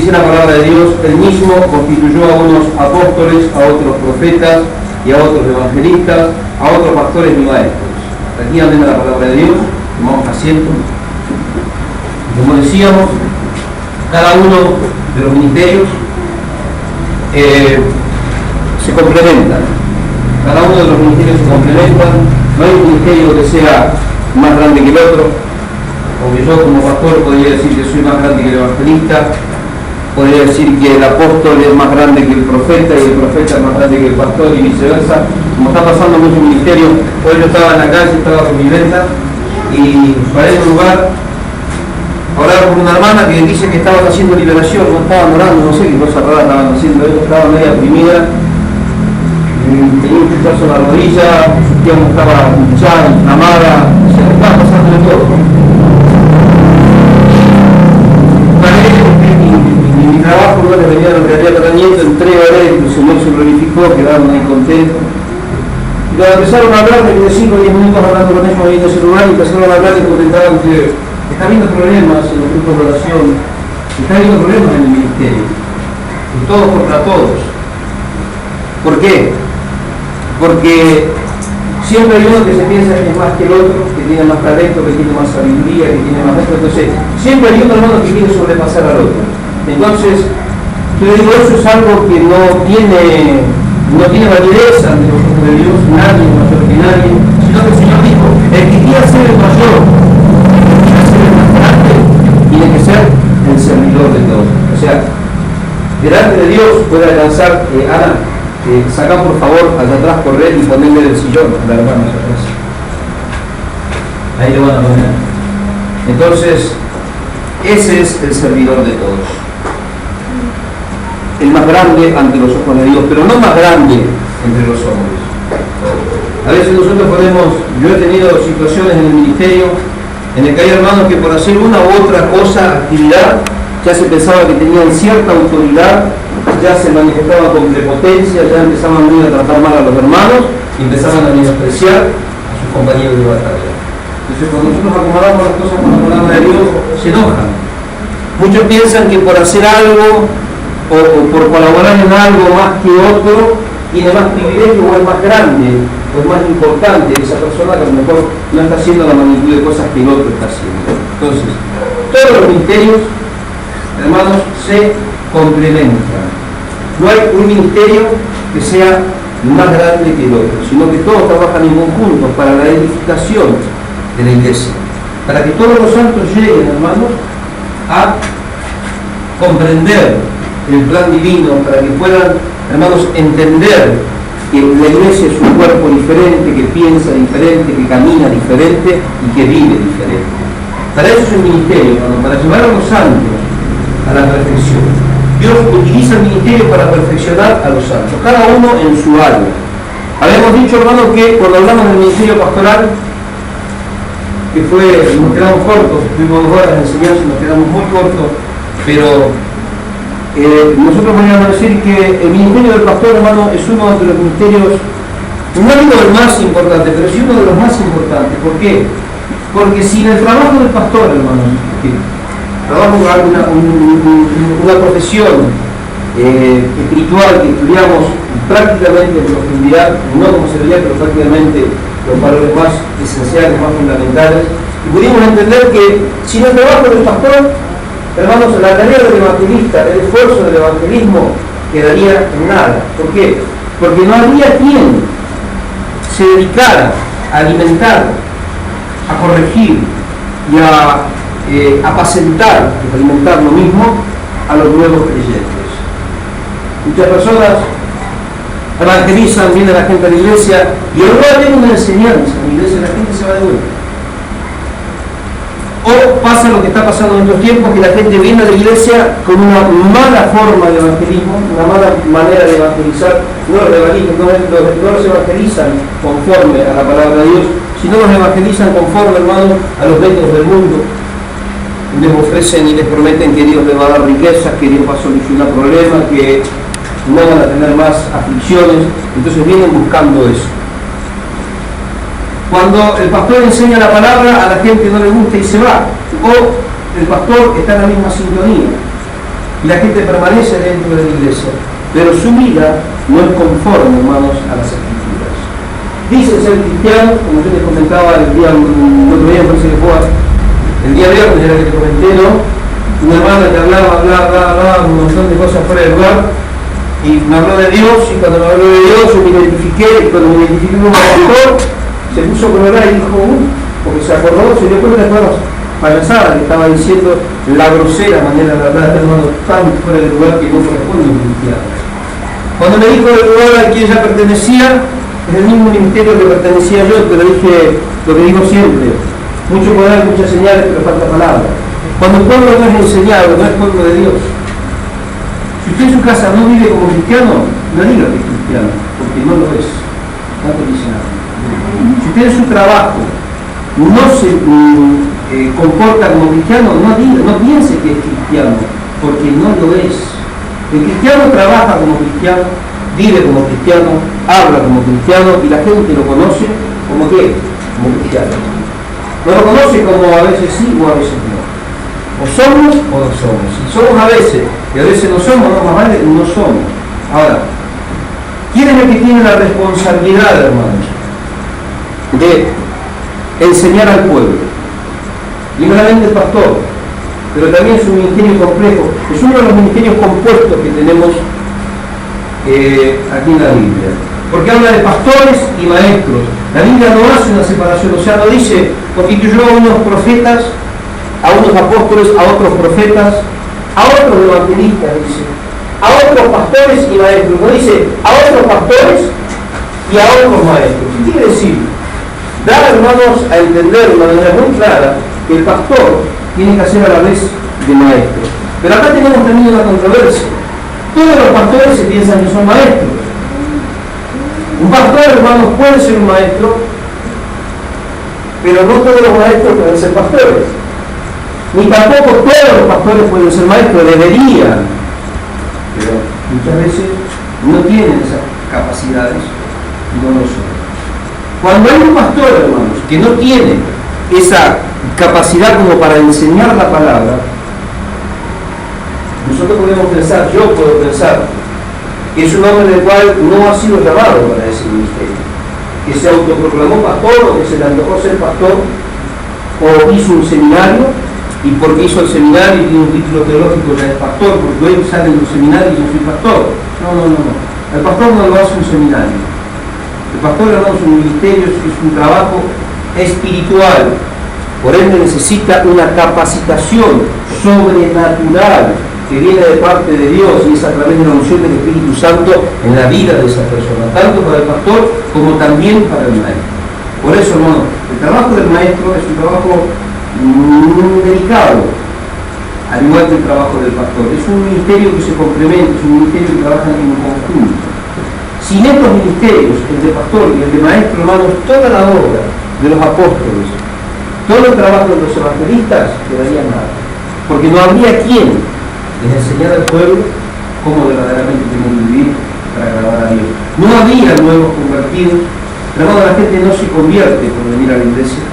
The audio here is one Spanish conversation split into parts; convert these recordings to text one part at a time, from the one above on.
Dice la palabra de Dios, Él mismo constituyó a unos apóstoles, a otros profetas y a otros evangelistas, a otros pastores y maestros. Aquí amén la palabra de Dios, tomamos asiento. Como decíamos, cada uno de los ministerios se complementan. Cada uno de los ministerios se complementan. No hay un ministerio que sea más grande que el otro. Porque yo como pastor podría decir que soy más grande que el evangelista, podría decir que el apóstol es más grande que el profeta y el profeta es más grande que el pastor y viceversa. Como está pasando en muchos ministerios, hoy yo estaba en la calle, estaba con mi venta y paré en un lugar a orar con una hermana que dice que estaban haciendo liberación, no estaban orando, no sé qué cosa rara estaban haciendo, ellos estaban media oprimida, tenía un chuchazo en la rodilla, su pierna estaba hinchada, inflamada, se le estaba pasando de todo. Mi trabajo no les venía en realidad tratamiento, entré a ver, el Señor se glorificó, quedaron ahí contentos. Y cuando empezaron a hablar, de 5 o 10 minutos hablando con ellos ahí en el celular, y empezaron a hablar y comentaban que está habiendo problemas en los grupos de oración, está habiendo problemas en el ministerio, y todos contra todos. ¿Por qué? Porque siempre hay uno que se piensa que es más que el otro, que tiene más talento, que tiene más sabiduría, que tiene más esto, entonces siempre hay un hermano que quiere sobrepasar al otro. Entonces, yo digo, eso es algo que no tiene validez ante los ojos de Dios, nadie es mayor que nadie, sino que el Señor dijo, el que quiera ser el mayor, el que quiera ser el más grande, tiene que ser el servidor de todos. O sea, delante de Dios puede alcanzar, Ana, saca por favor allá atrás, correr y ponerle el sillón a la hermana allá atrás. Ahí le van a poner. Entonces, ese es el servidor de todos. El más grande ante los ojos de Dios, pero no más grande entre los hombres. A veces nosotros yo he tenido situaciones en el ministerio en el que hay hermanos que por hacer una u otra cosa, actividad, ya se pensaba que tenían cierta autoridad, ya se manifestaba con prepotencia, ya empezaban a tratar mal a los hermanos y empezaban a menospreciar a sus compañeros de batalla. Entonces cuando nosotros acomodamos las cosas con la palabra de Dios, se enojan. Muchos piensan que por hacer algo o por colaborar en algo más que otro, tiene más privilegio o es más grande o es más importante esa persona que a lo mejor no está haciendo la magnitud de cosas que el otro está haciendo. Entonces, todos los ministerios, hermanos, se complementan. No hay un ministerio que sea más grande que el otro, sino que todos trabajan en conjunto para la edificación de la iglesia, para que todos los santos lleguen, hermanos, a comprender el plan divino, para que puedan, hermanos, entender que la iglesia es un cuerpo diferente, que piensa diferente, que camina diferente y que vive diferente. Para eso es el ministerio, hermanos, para llevar a los santos a la perfección. Dios utiliza el ministerio para perfeccionar a los santos, cada uno en su área. Habíamos dicho, hermanos, que cuando hablamos del ministerio pastoral, que nos quedamos cortos, tuvimos 2 horas de enseñanza, nos quedamos muy cortos, pero nosotros podríamos decir que el ministerio del pastor, hermano, es uno de los ministerios, no digo el más importante, pero sí uno de los más importantes. ¿Por qué? Porque sin el trabajo del pastor, hermano, trabajo una profesión espiritual que estudiamos prácticamente en profundidad, no como se veía, pero prácticamente los valores más esenciales, más fundamentales, y pudimos entender que sin el trabajo del pastor, hermanos, la tarea del evangelista, el esfuerzo del evangelismo quedaría en nada. ¿Por qué? Porque no habría quien se dedicara a alimentar, a corregir y a apacentar, y alimentar lo mismo a los nuevos creyentes. Muchas personas evangelizan, viene la gente a la iglesia y ahora viene una enseñanza en la iglesia, la gente se va de vuelta. O pasa lo que está pasando en estos tiempos, que la gente viene a la iglesia con una mala forma de evangelismo, una mala manera de evangelizar. No los evangelizan conforme a la palabra de Dios, sino los evangelizan conforme, hermanos, a los métodos del mundo. Les ofrecen y les prometen que Dios les va a dar riquezas, que Dios va a solucionar problemas, que no van a tener más aflicciones. Entonces vienen buscando eso. Cuando el pastor enseña la palabra, a la gente no le gusta y se va. O el pastor está en la misma sintonía. y la gente permanece dentro de la iglesia, pero su vida no es conforme, hermanos, a las Escrituras. Dicen ser cristianos, como yo les comentaba el otro día, parece que fue el día viernes, era que te comenté, ¿no? Una hermana que hablaba un montón de cosas fuera del lugar, y me habló de Dios, y cuando me habló de Dios yo me identifiqué, y cuando me identifiqué como pastor, se puso a colorar y dijo, porque se acordó, se dio cuenta de todas las payasadas que estaba diciendo, la grosera manera de hablar de hermano tan fuera del lugar que no corresponde a un cristiano. Cuando me dijo del lugar al que ella pertenecía, es el mismo ministerio que pertenecía yo, pero dije lo que digo siempre, mucho poder, muchas señales, pero falta palabra. Cuando el pueblo no es enseñado, no es pueblo de Dios. Si usted en su casa no vive como cristiano, no diga que es cristiano, porque no lo es. No te dice nada. Si usted en su trabajo no se comporta como cristiano, no piense que es cristiano, porque no lo es. El cristiano trabaja como cristiano, vive como cristiano, habla como cristiano, y la gente lo conoce como ¿qué? Como cristiano. No lo conoce como a veces sí o a veces no. O somos o no somos. Si somos a veces y a veces no somos, no, más vale no somos. Ahora, ¿quién es el que tiene la responsabilidad, hermanos, de enseñar al pueblo? Primeramente el pastor, pero también es un ministerio complejo. Es uno de los ministerios compuestos que tenemos aquí en la Biblia. Porque habla de pastores y maestros. La Biblia no hace una separación, o sea, no dice, constituyó a unos profetas, a unos apóstoles, a otros profetas, a otros evangelistas, dice, a otros pastores y maestros. No dice, a otros pastores y a otros maestros. ¿Qué quiere decir? Dar, hermanos, a entender de una manera muy clara que el pastor tiene que hacer a la vez de maestro. Pero acá tenemos también una controversia. Todos los pastores se piensan que son maestros. Un pastor, hermanos, puede ser un maestro, pero no todos los maestros pueden ser pastores. Ni tampoco todos los pastores pueden ser maestros, deberían. Pero muchas veces no tienen esas capacidades y no lo son. Cuando hay un pastor, hermanos, que no tiene esa capacidad como para enseñar la palabra, nosotros podemos pensar, yo puedo pensar, que es un hombre del cual no ha sido llamado para ese ministerio, que se autoproclamó pastor o que se le antojó ser pastor o hizo un seminario y porque hizo el seminario y tiene un título teológico ya es pastor, porque hoy sale de un seminario y yo soy pastor. No. El pastor no lo hace un seminario. El pastor no es un ministerio, es un trabajo espiritual. Por ende necesita una capacitación sobrenatural que viene de parte de Dios y es a través de la unción del Espíritu Santo en la vida de esa persona, tanto para el pastor como también para el maestro. Por eso, hermano, el trabajo del maestro es un trabajo muy delicado, al igual que el trabajo del pastor. Es un ministerio que se complementa, es un ministerio que trabaja en conjunto. Sin estos ministerios, el de pastor y el de maestro, hermanos, toda la obra de los apóstoles, todo el trabajo de los evangelistas quedaría nada, porque no habría quien les enseñara al pueblo cómo verdaderamente tienen que vivir para agradar a Dios. No había nuevos convertidos, pero la gente no se convierte por venir a la iglesia.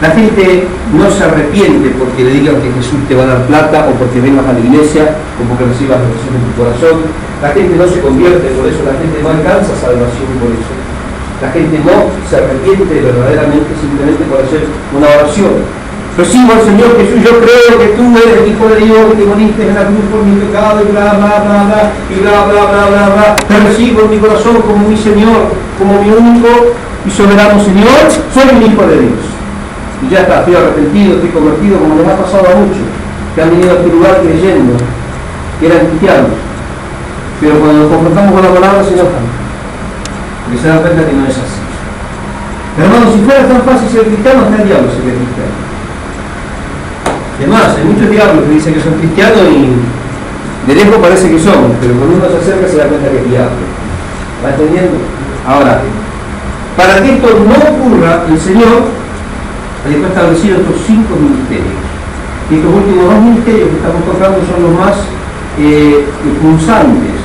La gente no se arrepiente porque le digan que Jesús te va a dar plata o porque vengas a la iglesia o porque recibas oración en tu corazón. La gente no se convierte por eso, la gente no alcanza salvación por eso. La gente no se arrepiente verdaderamente simplemente por hacer una oración. Recibo al Señor Jesús, yo creo que tú eres el Hijo de Dios, que te moriste en la cruz por mi pecado y bla, bla, bla, bla, y bla, bla, bla, bla, bla. Te recibo en mi corazón como mi Señor, como mi único y soberano Señor, soy un hijo de Dios. Y ya está, estoy arrepentido, estoy convertido, como les ha pasado a muchos que han venido a este lugar creyendo que eran cristianos, pero cuando nos confrontamos con la palabra se enojan, porque se dan cuenta que no es así. Pero hermanos, si fuera tan fácil ser cristiano, hasta el diablo sería cristiano. Además, hay muchos diablos que dicen que son cristianos y de lejos parece que son, pero cuando uno se acerca se da cuenta que es diablo. ¿Va entendiendo? Ahora, para que esto no ocurra, el Señor ha establecido estos 5 ministerios. Y estos últimos 2 ministerios que estamos tocando son los más punzantes,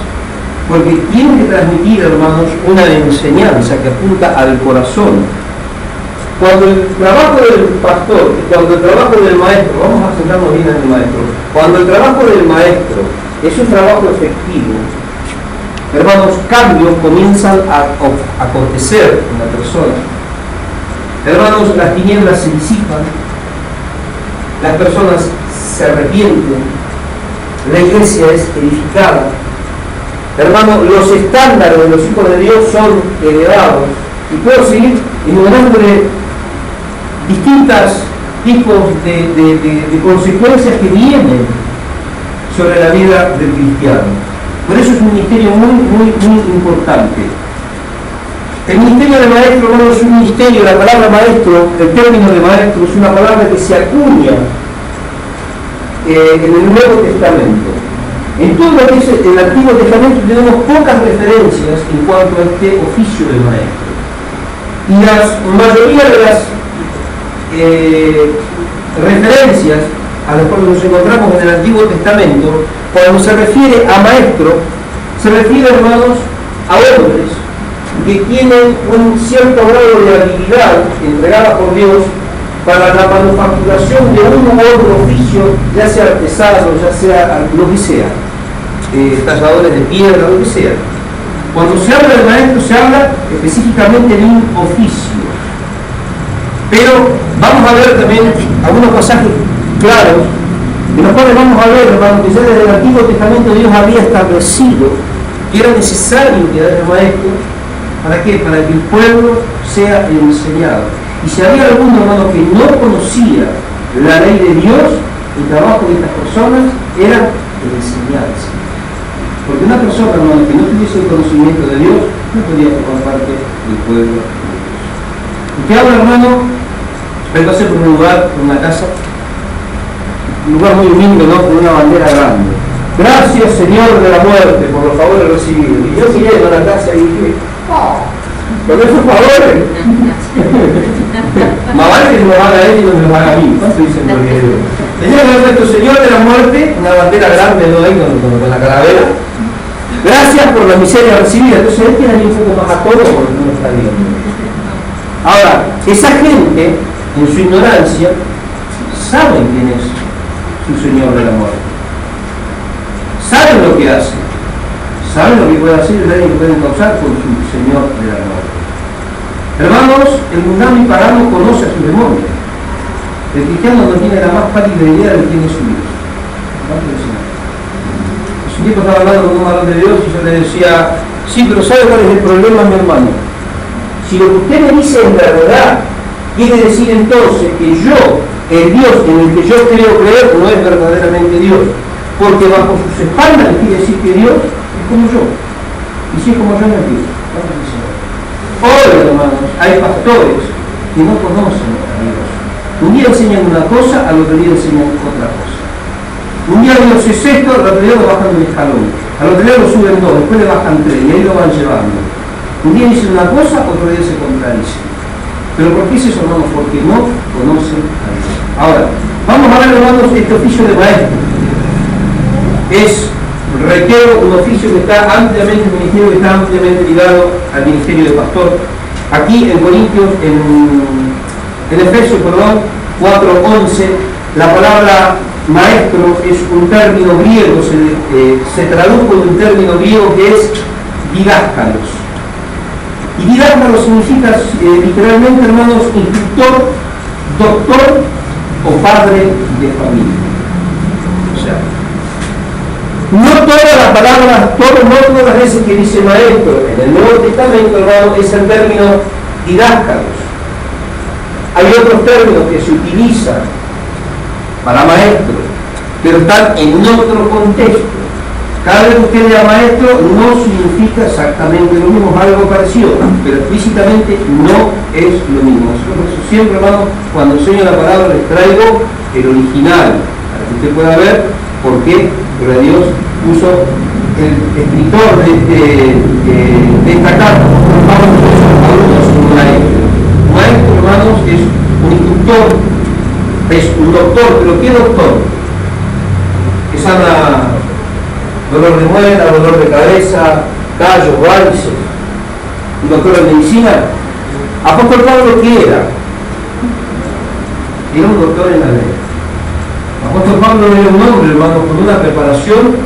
porque tienen que transmitir, hermanos, una enseñanza que apunta al corazón. Cuando el trabajo del pastor, cuando el trabajo del maestro, vamos a centrarnos bien en el maestro, cuando el trabajo del maestro es un trabajo efectivo, hermanos, cambios comienzan a acontecer en la persona. Hermanos, las tinieblas se disipan, las personas se arrepienten, la iglesia es edificada. Hermanos, los estándares de los hijos de Dios son elevados. Y puedo seguir enumerando distintos tipos de consecuencias que vienen sobre la vida del cristiano. Por eso es un ministerio muy importante. El ministerio de maestro, hermano, es un ministerio. La palabra maestro, el término de maestro, es una palabra que se acuña en el Nuevo Testamento. En todo lo que es el Antiguo Testamento tenemos pocas referencias en cuanto a este oficio de maestro. Y la mayoría de las referencias a las cuales nos encontramos en el Antiguo Testamento, cuando se refiere a maestro, se refiere, hermanos, a hombres que tienen un cierto grado de habilidad entregada por Dios para la manufacturación de uno u otro oficio, ya sea artesano, ya sea lo que sea, talladores de piedra, lo que sea. Cuando se habla de maestro, se habla específicamente de un oficio. Pero vamos a ver también algunos pasajes claros, de los cuales vamos a ver, hermano, que ya desde el Antiguo Testamento Dios había establecido que era necesario que haya maestros. ¿Para qué? Para que el pueblo sea enseñado. Y si había alguno, hermano, que no conocía la ley de Dios, el trabajo de estas personas era el enseñarse. Porque una persona, hermano, que no tuviese el conocimiento de Dios, no podía formar parte del pueblo de Dios. Usted habla, hermano, él va a ser por un lugar, por una casa, un lugar muy humilde, ¿no? Con una bandera grande. Gracias, Señor de la muerte, por los favores recibidos. Y yo miré a la casa y dije, con esos favores, más vale que nos haga él y no nos haga a mí. ¿Cuánto dicen los videos? Tenía que haber puesto Señor de la muerte, una bandera grande, ¿no? Ahí con la calavera. Gracias por la miseria recibida. Entonces él tiene un poco más a todo porque no lo está viendo. Ahora, esa gente, en su ignorancia, saben quién es su Señor de la muerte. Saben lo que hace. Saben lo que puede hacer y el daño que pueden causar con su Señor de la muerte. Hermanos, el mundano y pagano conoce a su demonio. El cristiano no tiene la más pálida idea de quién es su Dios. Hace un tiempo estaba hablando con un varón de Dios y yo le decía, sí, pero ¿sabe cuál es el problema, mi hermano? Si lo que usted me dice es verdad, quiere decir entonces que yo, el Dios en el que yo creo creer, no es verdaderamente Dios. Porque bajo sus espaldas quiere decir que Dios es como yo. Y si es como yo, no es Dios. Hoy, hermanos, hay pastores que no conocen a Dios. Un día enseñan una cosa, al otro día enseñan otra cosa. Un día Dios es esto, al otro día lo bajan un escalón. Al otro día lo suben dos, después le bajan tres y ahí lo van llevando. Un día dicen una cosa, otro día se contradicen. ¿Pero por qué es eso, hermanos? Porque no conocen a Dios. Ahora, vamos a ver, hermanos, este oficio de maestro. Es, reitero, un oficio que está ampliamente, un ministerio que está ampliamente ligado al ministerio de pastor. Aquí en Corintios, en Efesios, 4:11, la palabra maestro es un término griego, se tradujo en un término griego que es didáscalos. Y didáscalos significa literalmente, hermanos, instructor, doctor o padre de familia. O sea, no todas las palabras, no todas las veces que dice maestro en el Nuevo Testamento, hermano, es el término didáscalos. Hay otros términos que se utilizan para maestro, pero están en otro contexto. Cada vez que usted lea maestro no significa exactamente lo mismo, es algo parecido, pero explícitamente no es lo mismo. Por eso siempre, hermano, cuando enseño la palabra les traigo el original, para que usted pueda ver por qué Dios puso el escritor de esta carta, Pablo, un maestro. Un maestro, hermanos, es un instructor, es un doctor, pero ¿qué doctor? Que sana dolor de muela, dolor de cabeza, callos, varices. Un doctor de medicina. Apóstol Pablo, ¿qué era? Era un doctor en la ley. Apóstol Pablo era un hombre, hermano, con una preparación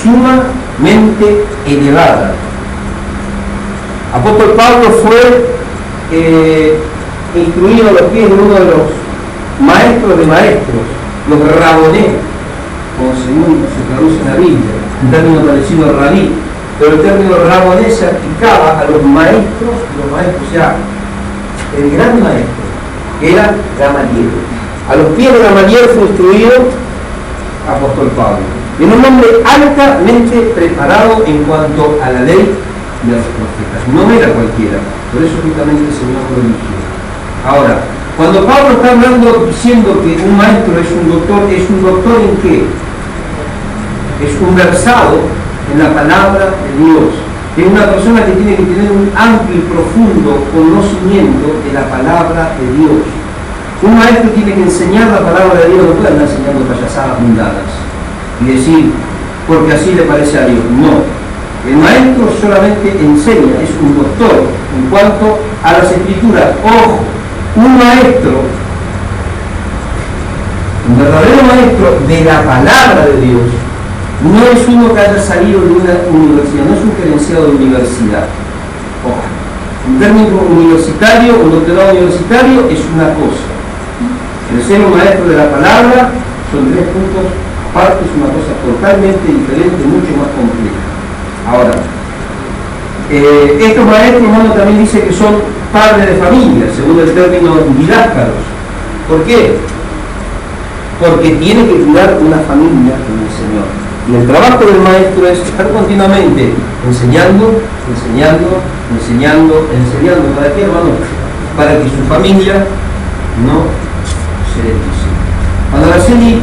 sumamente elevada. Apóstol Pablo fue instruido a los pies de uno de los maestros de maestros, los raboné, como se traduce en la Biblia, un término parecido al rabí, pero el término raboné se aplicaba a los maestros, o sea, el gran maestro, que era Gamaliel. A los pies de Gamaliel fue instruido Apóstol Pablo. En un hombre altamente preparado en cuanto a la ley de los profetas. No era cualquiera, por eso justamente el Señor lo eligió. Ahora, cuando Pablo está hablando diciendo que un maestro es un doctor ¿en qué? Es un versado en la palabra de Dios. Es una persona que tiene que tener un amplio y profundo conocimiento de la palabra de Dios. Un maestro tiene que enseñar la palabra de Dios, no puede andar enseñando payasadas mundanas y decir, porque así le parece a Dios. No. El maestro solamente enseña, es un doctor en cuanto a las escrituras. Ojo, un maestro, un verdadero maestro de la palabra de Dios, no es uno que haya salido de una universidad, no es un credenciado de universidad. Ojo, un término universitario, un doctorado universitario es una cosa. El ser un maestro de la palabra son tres puntos aparte, es una cosa totalmente diferente, mucho más compleja. Ahora, estos maestros, hermano, también dice que son padres de familia, según el término didáscalos. ¿Por qué? Porque tiene que cuidar una familia con el Señor. Y el trabajo del maestro es estar continuamente enseñando. ¿Para qué, hermano? Para que su familia no se desdice. Cuando Araceli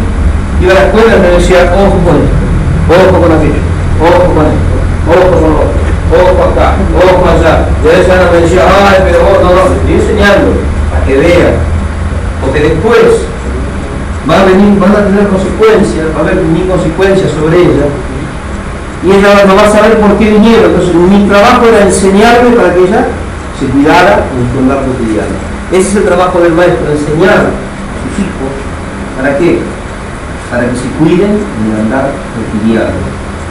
iba a la escuela me decía, ojo con esto, ojo con aquello, ojo con esto, ojo con lo otro, ojo acá, ojo allá. Y a veces Ana me decía, ay, pero no, estoy enseñando para que vean, porque después van a tener consecuencias, va a haber mi consecuencias sobre ella, y ella no va a saber por qué vinieron. Entonces mi trabajo era enseñarle para que ella se cuidara en su andar cotidiano. Ese es el trabajo del maestro, enseñar a sus hijos. ¿Para qué? Para que se cuiden en el andar cotidiano.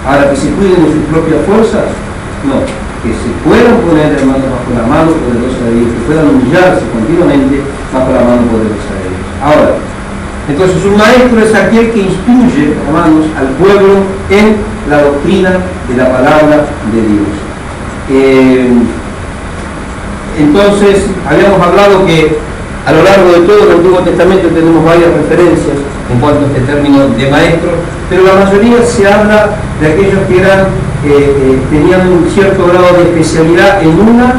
Ahora, que se cuiden de sus propias fuerzas, no, que se puedan poner, hermanos, bajo la mano poderosa de Dios, que puedan humillarse continuamente bajo la mano poderosa de Dios. Ahora, entonces un maestro es aquel que instruye, hermanos, al pueblo en la doctrina de la palabra de Dios. Entonces, habíamos hablado que a lo largo de todo el Antiguo Testamento tenemos varias referencias en cuanto a este término de maestro, pero la mayoría se habla de aquellos que tenían un cierto grado de especialidad en una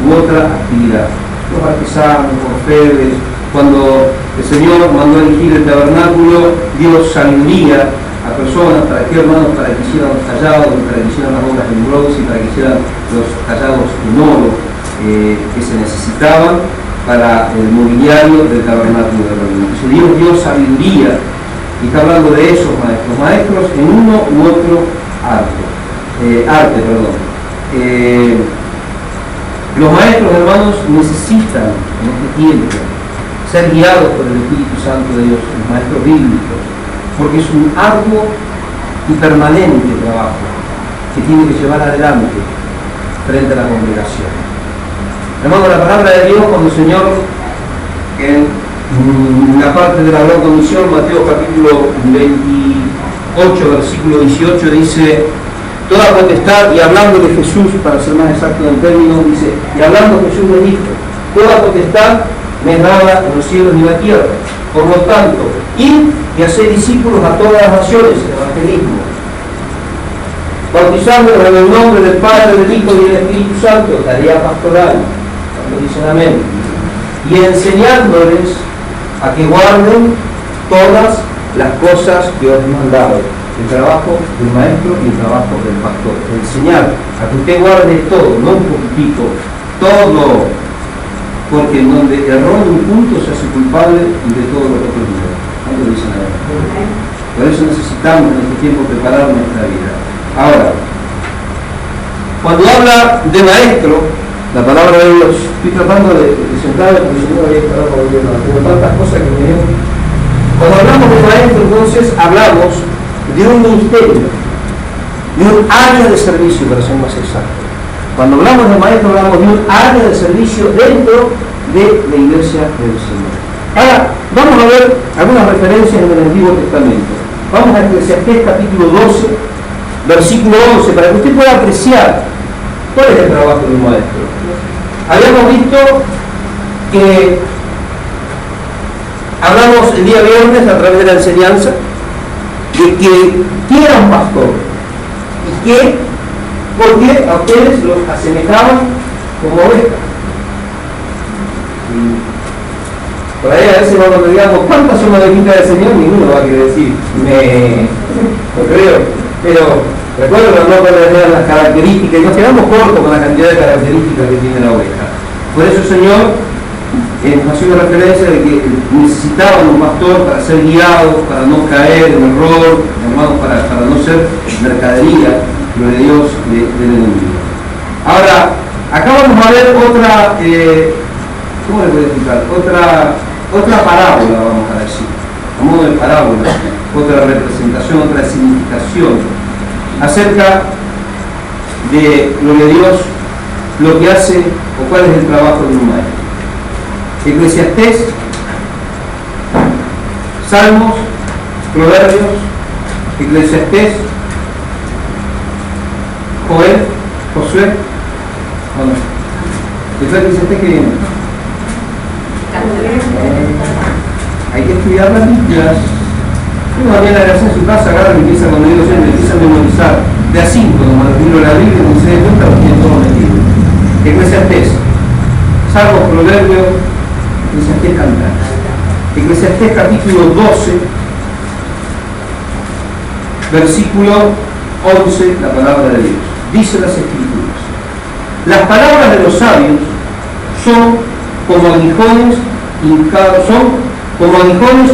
u otra actividad. Los artesanos, los orfebres. Cuando el Señor mandó a elegir el tabernáculo, dio sabiduría a personas, ¿para qué, hermanos? Para que hicieran los tallados, para que hicieran las obras en bronce, para que hicieran los tallados en oro que se necesitaban para el mobiliario del tabernáculo de reunión. Entonces Dios dio sabiduría, y está hablando de esos maestros en uno u otro arte. Los maestros, hermanos, necesitan en este tiempo ser guiados por el Espíritu Santo de Dios, los maestros bíblicos, porque es un arduo y permanente trabajo que tiene que llevar adelante frente a la congregación. Hermano, la palabra de Dios, cuando el Señor, en la parte de la gran comisión, Mateo capítulo 28, versículo 18, dice, toda potestad, y hablando de Jesús, para ser más exacto en el término, dice, y hablando Jesús le dijo, toda potestad me es dada en los cielos y la tierra. Por lo tanto, id y hacer discípulos a todas las naciones, el evangelismo, bautizándolos en el nombre del Padre, del Hijo y del Espíritu Santo, tarea pastoral, cuando dicen amén, y enseñándoles a que guarden todas las cosas que os he mandado. El trabajo del maestro y el trabajo del pastor, enseñar a que usted guarde todo, no un poquitito, todo, porque en donde erró en un punto se hace culpable de todo lo que otros no. ¿Cuánto dicen ahora? Por eso necesitamos en este tiempo preparar nuestra vida. Ahora, cuando habla de maestro, la palabra de Dios, estoy tratando de sentarme porque si no había que estar volviendo, tengo tantas cosas que me ven. Cuando hablamos de maestro, entonces hablamos de un ministerio. de un área de servicio, para ser más exacto. Cuando hablamos de maestro, hablamos de un área de servicio dentro de la iglesia del Señor. Ahora, vamos a ver algunas referencias en el Antiguo Testamento. Vamos a Eclesiastés capítulo 12, versículo 11, para que usted pueda apreciar cuál es el trabajo de un maestro. Habíamos visto que hablamos el día viernes a través de la enseñanza de que quién era un pastor y que, porque a ustedes los asemejaban como ovejas. Por ahí a veces cuando digamos ¿cuántas son las ovejitas del Señor? Ninguno va a querer decir no creo, pero recuerdo que no leer las características y nos quedamos cortos con la cantidad de características que tiene la oveja. Por eso el Señor nos hace una referencia de que necesitaban un pastor para ser guiados, para no caer en error, hermanos, para no ser mercadería, lo de Dios, del enemigo. Ahora, acá vamos a ver otra, ¿cómo le puedo explicar? Otra parábola, vamos a decir, a modo de parábola, otra representación, otra significación acerca de lo de Dios, lo que hace o cuál es el trabajo de un maestro. Eclesiastés, Salmos, Proverbios, Eclesiastés, Joel, Josué, ¿o no? Eclesiastés que viene. Hay que estudiar las Biblias. Uno viene a la casa en su casa, agarra y empieza cuando digo yo, empieza a memorizar. De a 5, nomás el libro de la Biblia, y se da cuenta lo tiene todo metido. Eclesiastés, Salmos, Proverbios, Eclesiastés Cantares. Eclesiastés capítulo 12, versículo 11, la palabra de Dios. Dice las Escrituras: las palabras de los sabios son como aguijones hincados,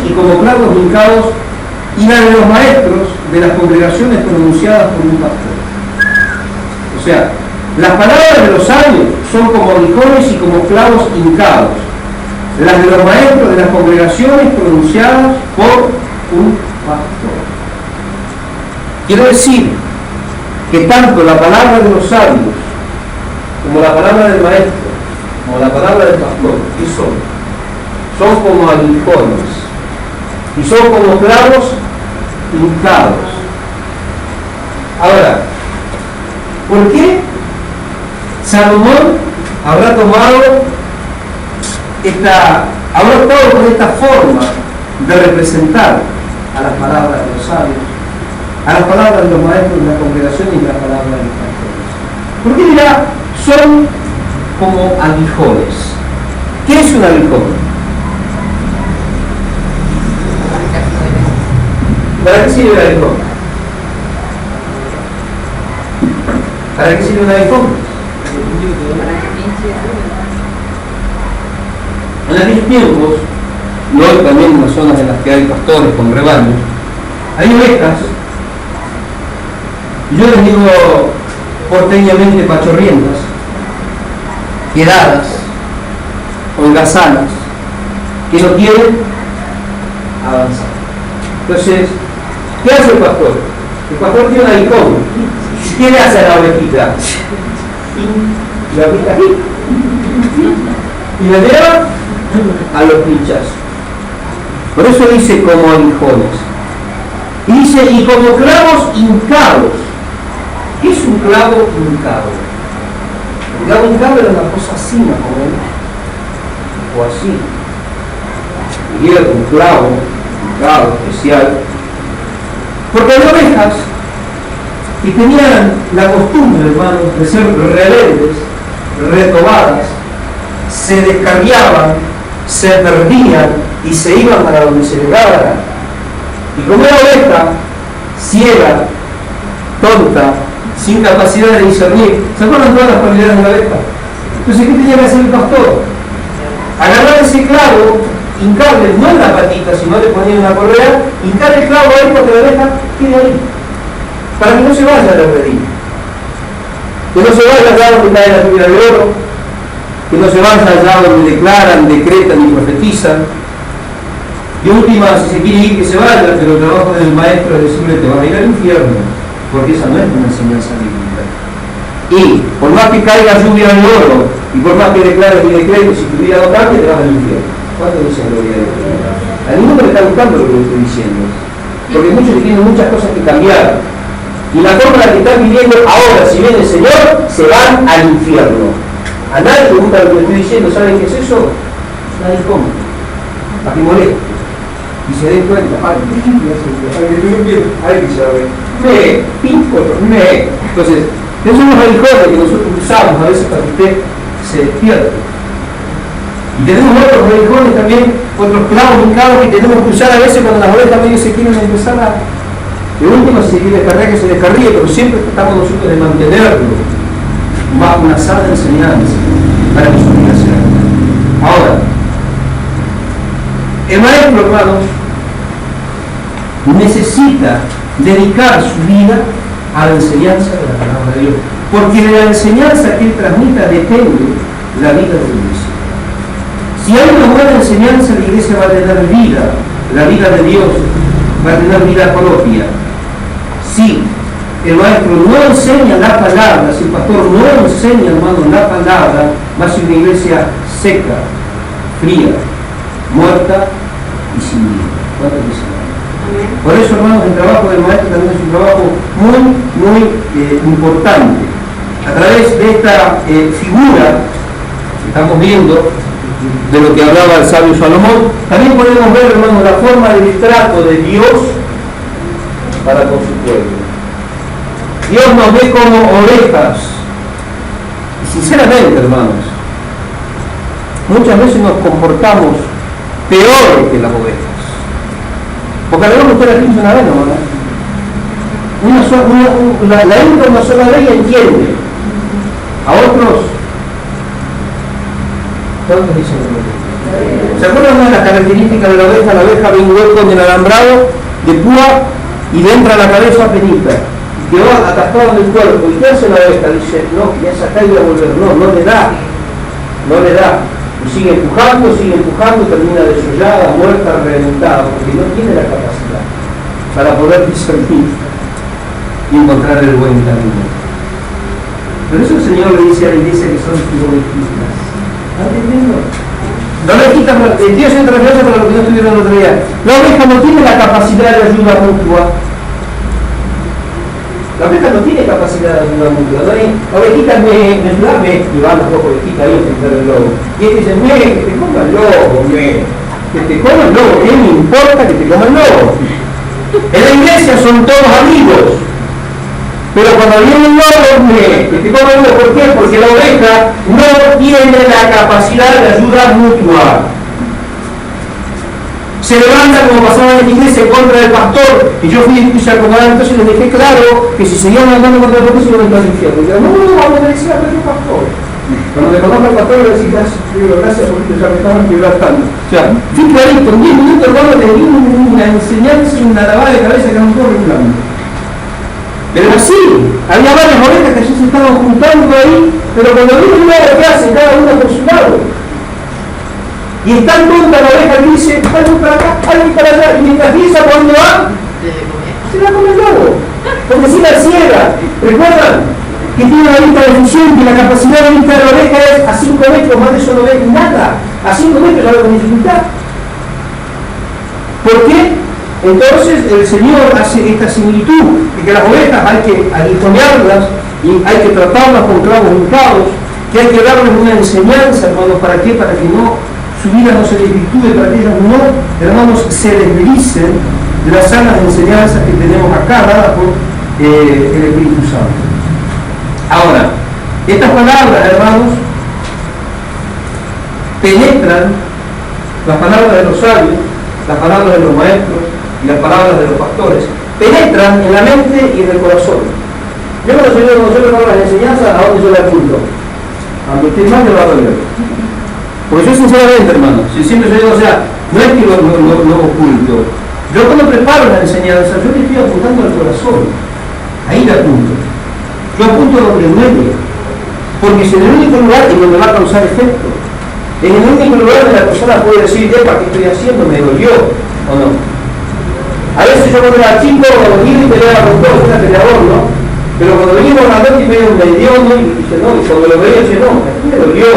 y como clavos hincados, y la de los maestros de las congregaciones pronunciadas por un pastor. O sea, las palabras de los sabios son como aguijones y como clavos hincados, las de los maestros de las congregaciones pronunciadas por un pastor. Quiero decir que tanto la palabra de los sabios como la palabra del maestro como la palabra del pastor, ¿qué son? Son como aguijones y son como clavos hincados. Ahora, ¿por qué Salomón habrá optado por esta forma de representar a las palabras de los sabios, a las palabras de los maestros de la congregación y a las palabras de los pastores? ¿Por qué dirá son como aguijones? ¿Qué es un aguijón? ¿Para qué sirve el aguijón? ¿Para qué sirve un aguijón? En aquellos tiempos, y hoy también en las zonas en las que hay pastores con rebaños, hay ovejas, yo les digo porteñamente pachorrientas, quedadas, holgazanas, que no quieren avanzar. Entonces, ¿qué hace el pastor? El pastor tiene un aguijón. ¿Qué le hace a la ovejita? La ovejita aquí. Y la lleva a los pinchazos. Por eso dice como aguijones. Y dice, y como clavos hincados. ¿Qué es un clavo hincado? Un clavo hincado era una cosa así, más o menos. O así. Y era un clavo hincado especial. Porque hay ovejas que tenían la costumbre, hermanos, de ser rebeldes, retobadas, se descarriaban, se perdían y se iban para donde se les daba la gana. Y como era oveja, ciega, tonta, sin capacidad de discernir, ¿se acuerdan todas las cualidades de la oveja? Entonces, ¿qué tenía que hacer el pastor? Agarrar ese clavo, hincarle, no en la patita, sino le ponía una correa, hincar el clavo ahí porque la oveja quede ahí, para que no se vaya la redilla, que no se vaya allá donde cae la lluvia de oro, que no se vaya allá donde declaran, decretan y profetizan. Y última, si se quiere ir, que se vaya, pero el trabajo del maestro es decirle: te vas a ir al infierno, porque esa no es una enseñanza bíblica. Y por más que caiga lluvia de oro, y por más que declares y decretes, si tu vida no cambia, te vas al infierno. ¿Cuánto dicen gloria a Dios? A ninguno le está gustando lo que le estoy diciendo, porque muchos tienen muchas cosas que cambiar. Y la forma en la que están viviendo ahora, si viene el Señor, se van al infierno. A nadie le gusta lo que estoy diciendo. ¿Saben qué es eso? Nadie come. Para que moleste. Y se den cuenta. Entonces, esos son los aguijones que nosotros usamos a veces para que usted se despierte. Y tenemos otros aguijones también, otros clavos hincados que tenemos que usar a veces cuando las ovejas medio se quieren empezar a... De último, si se quiere descargar, que se descargue, pero siempre tratamos nosotros de mantenerlo bajo una sana enseñanza para que su vida sea. Ahora, el maestro, hermanos, necesita dedicar su vida a la enseñanza de la palabra de Dios, porque de la enseñanza que él transmita depende la vida de la iglesia. Si hay una buena enseñanza, la iglesia va a tener vida, la vida de Dios va a tener vida propia. Si el maestro no enseña la palabra, si el pastor no enseña, hermano, la palabra, va a ser una iglesia seca, fría, muerta y sin vida. ¿Cuánto dicen? Por eso, hermanos, el trabajo del maestro también es un trabajo muy importante. A través de esta figura que estamos viendo, de lo que hablaba el sabio Salomón, también podemos ver, hermanos, la forma del trato de Dios para con su pueblo. Dios nos ve como ovejas. Y sinceramente, hermanos, muchas veces nos comportamos peor que las ovejas. Porque a lo mejor usted la piensa una vez, ¿no? La entra una sola vez y entiende. A otros, ¿cuántos dicen? ¿Se acuerdan de las características de la oveja? La oveja ve un hueco en el alambrado de púa y le entra a la cabeza penita. Y quedó atascado en el cuerpo. ¿Y qué hace la oveja? Dice, no, ya saca y va a volver. No le da. Y sigue empujando, termina desollada, muerta, reventada, porque no tiene la capacidad para poder discernir y encontrar el buen camino. Pero eso el Señor le dice a la iglesia que son sus ovejitas. ¿Están entendiendo? La ovejita, Dios se refiere para lo que no estuvieron el otro día. La oveja no tiene la capacidad de ayuda mutua. La oveja no tiene capacidad de ayuda mutua. ¿No? La ovejita me ayuda, y van los dos ovejitas ahí a enfrentar el lobo. Y este dice, que te coma el lobo, que te coma el lobo. ¿Qué me importa que te coma el lobo? En la iglesia son todos amigos. Pero cuando viene el lobo, que te coma el lobo. ¿Por qué? Porque la oveja no tiene la capacidad de ayuda mutua. Se levanta, como pasaba en la iglesia, en contra del pastor, y yo fui a acomodar, entonces les dejé claro que si seguían andando contra el pastor, se iban a ir al infierno. Y yo, no, vamos a decir a nuestro pastor. Cuando le conozco al pastor, le voy a decir, gracias porque ya me estaban quebrantando. O sea, fui clarito, en 10 minutos, hermano, le di una enseñanza y una lavada de cabeza que no puedo regulando. Pero así, había varias ovejas que ya se estaban juntando ahí, pero cuando vino el lado que hacen, cada una por su lado. Y es tan tonta la oveja que dice, algo para acá, algo para allá, y mientras piensa cuando va, se la come el lobo, porque si la ciega. ¿Recuerdan? Que tiene una vista deficiente y la capacidad de vista de la oveja es a 5 metros, más de eso no ve nada, a 5 metros ya con dificultad. ¿Por qué? Entonces el Señor hace esta similitud, de que las ovejas hay que aguijonearlas y hay que tratarlas con clavos hincados, que hay que darles una enseñanza, hermanos, ¿para qué? Para que no su vida no se desvirtúe, para que ellos no, hermanos, se deslicen de las sanas enseñanzas que tenemos acá, dadas por el Espíritu Santo. Ahora, estas palabras, hermanos, penetran las palabras de los sabios, las palabras de los maestros y las palabras de los pastores, penetran en la mente y en el corazón. Yo cuando yo le hago las enseñanzas, ¿a dónde yo la apunto? Aunque usted más le va a doler. Porque yo sinceramente, hermano, si siempre yo digo, o sea, no es que lo oculto. Yo cuando preparo la enseñanza, yo le estoy apuntando al corazón. Ahí le apunto. Yo apunto a lo que duele. Porque si en el único lugar en donde va a causar efecto, en el único lugar donde la persona puede decir, ¿qué estoy haciendo? ¿Me dolió o no? A veces yo cuando era chico, iba y peleaba con todos, era peleador, ¿no? medio medioso y dice, no, y cuando lo veía, dice, no, aquí me dolió.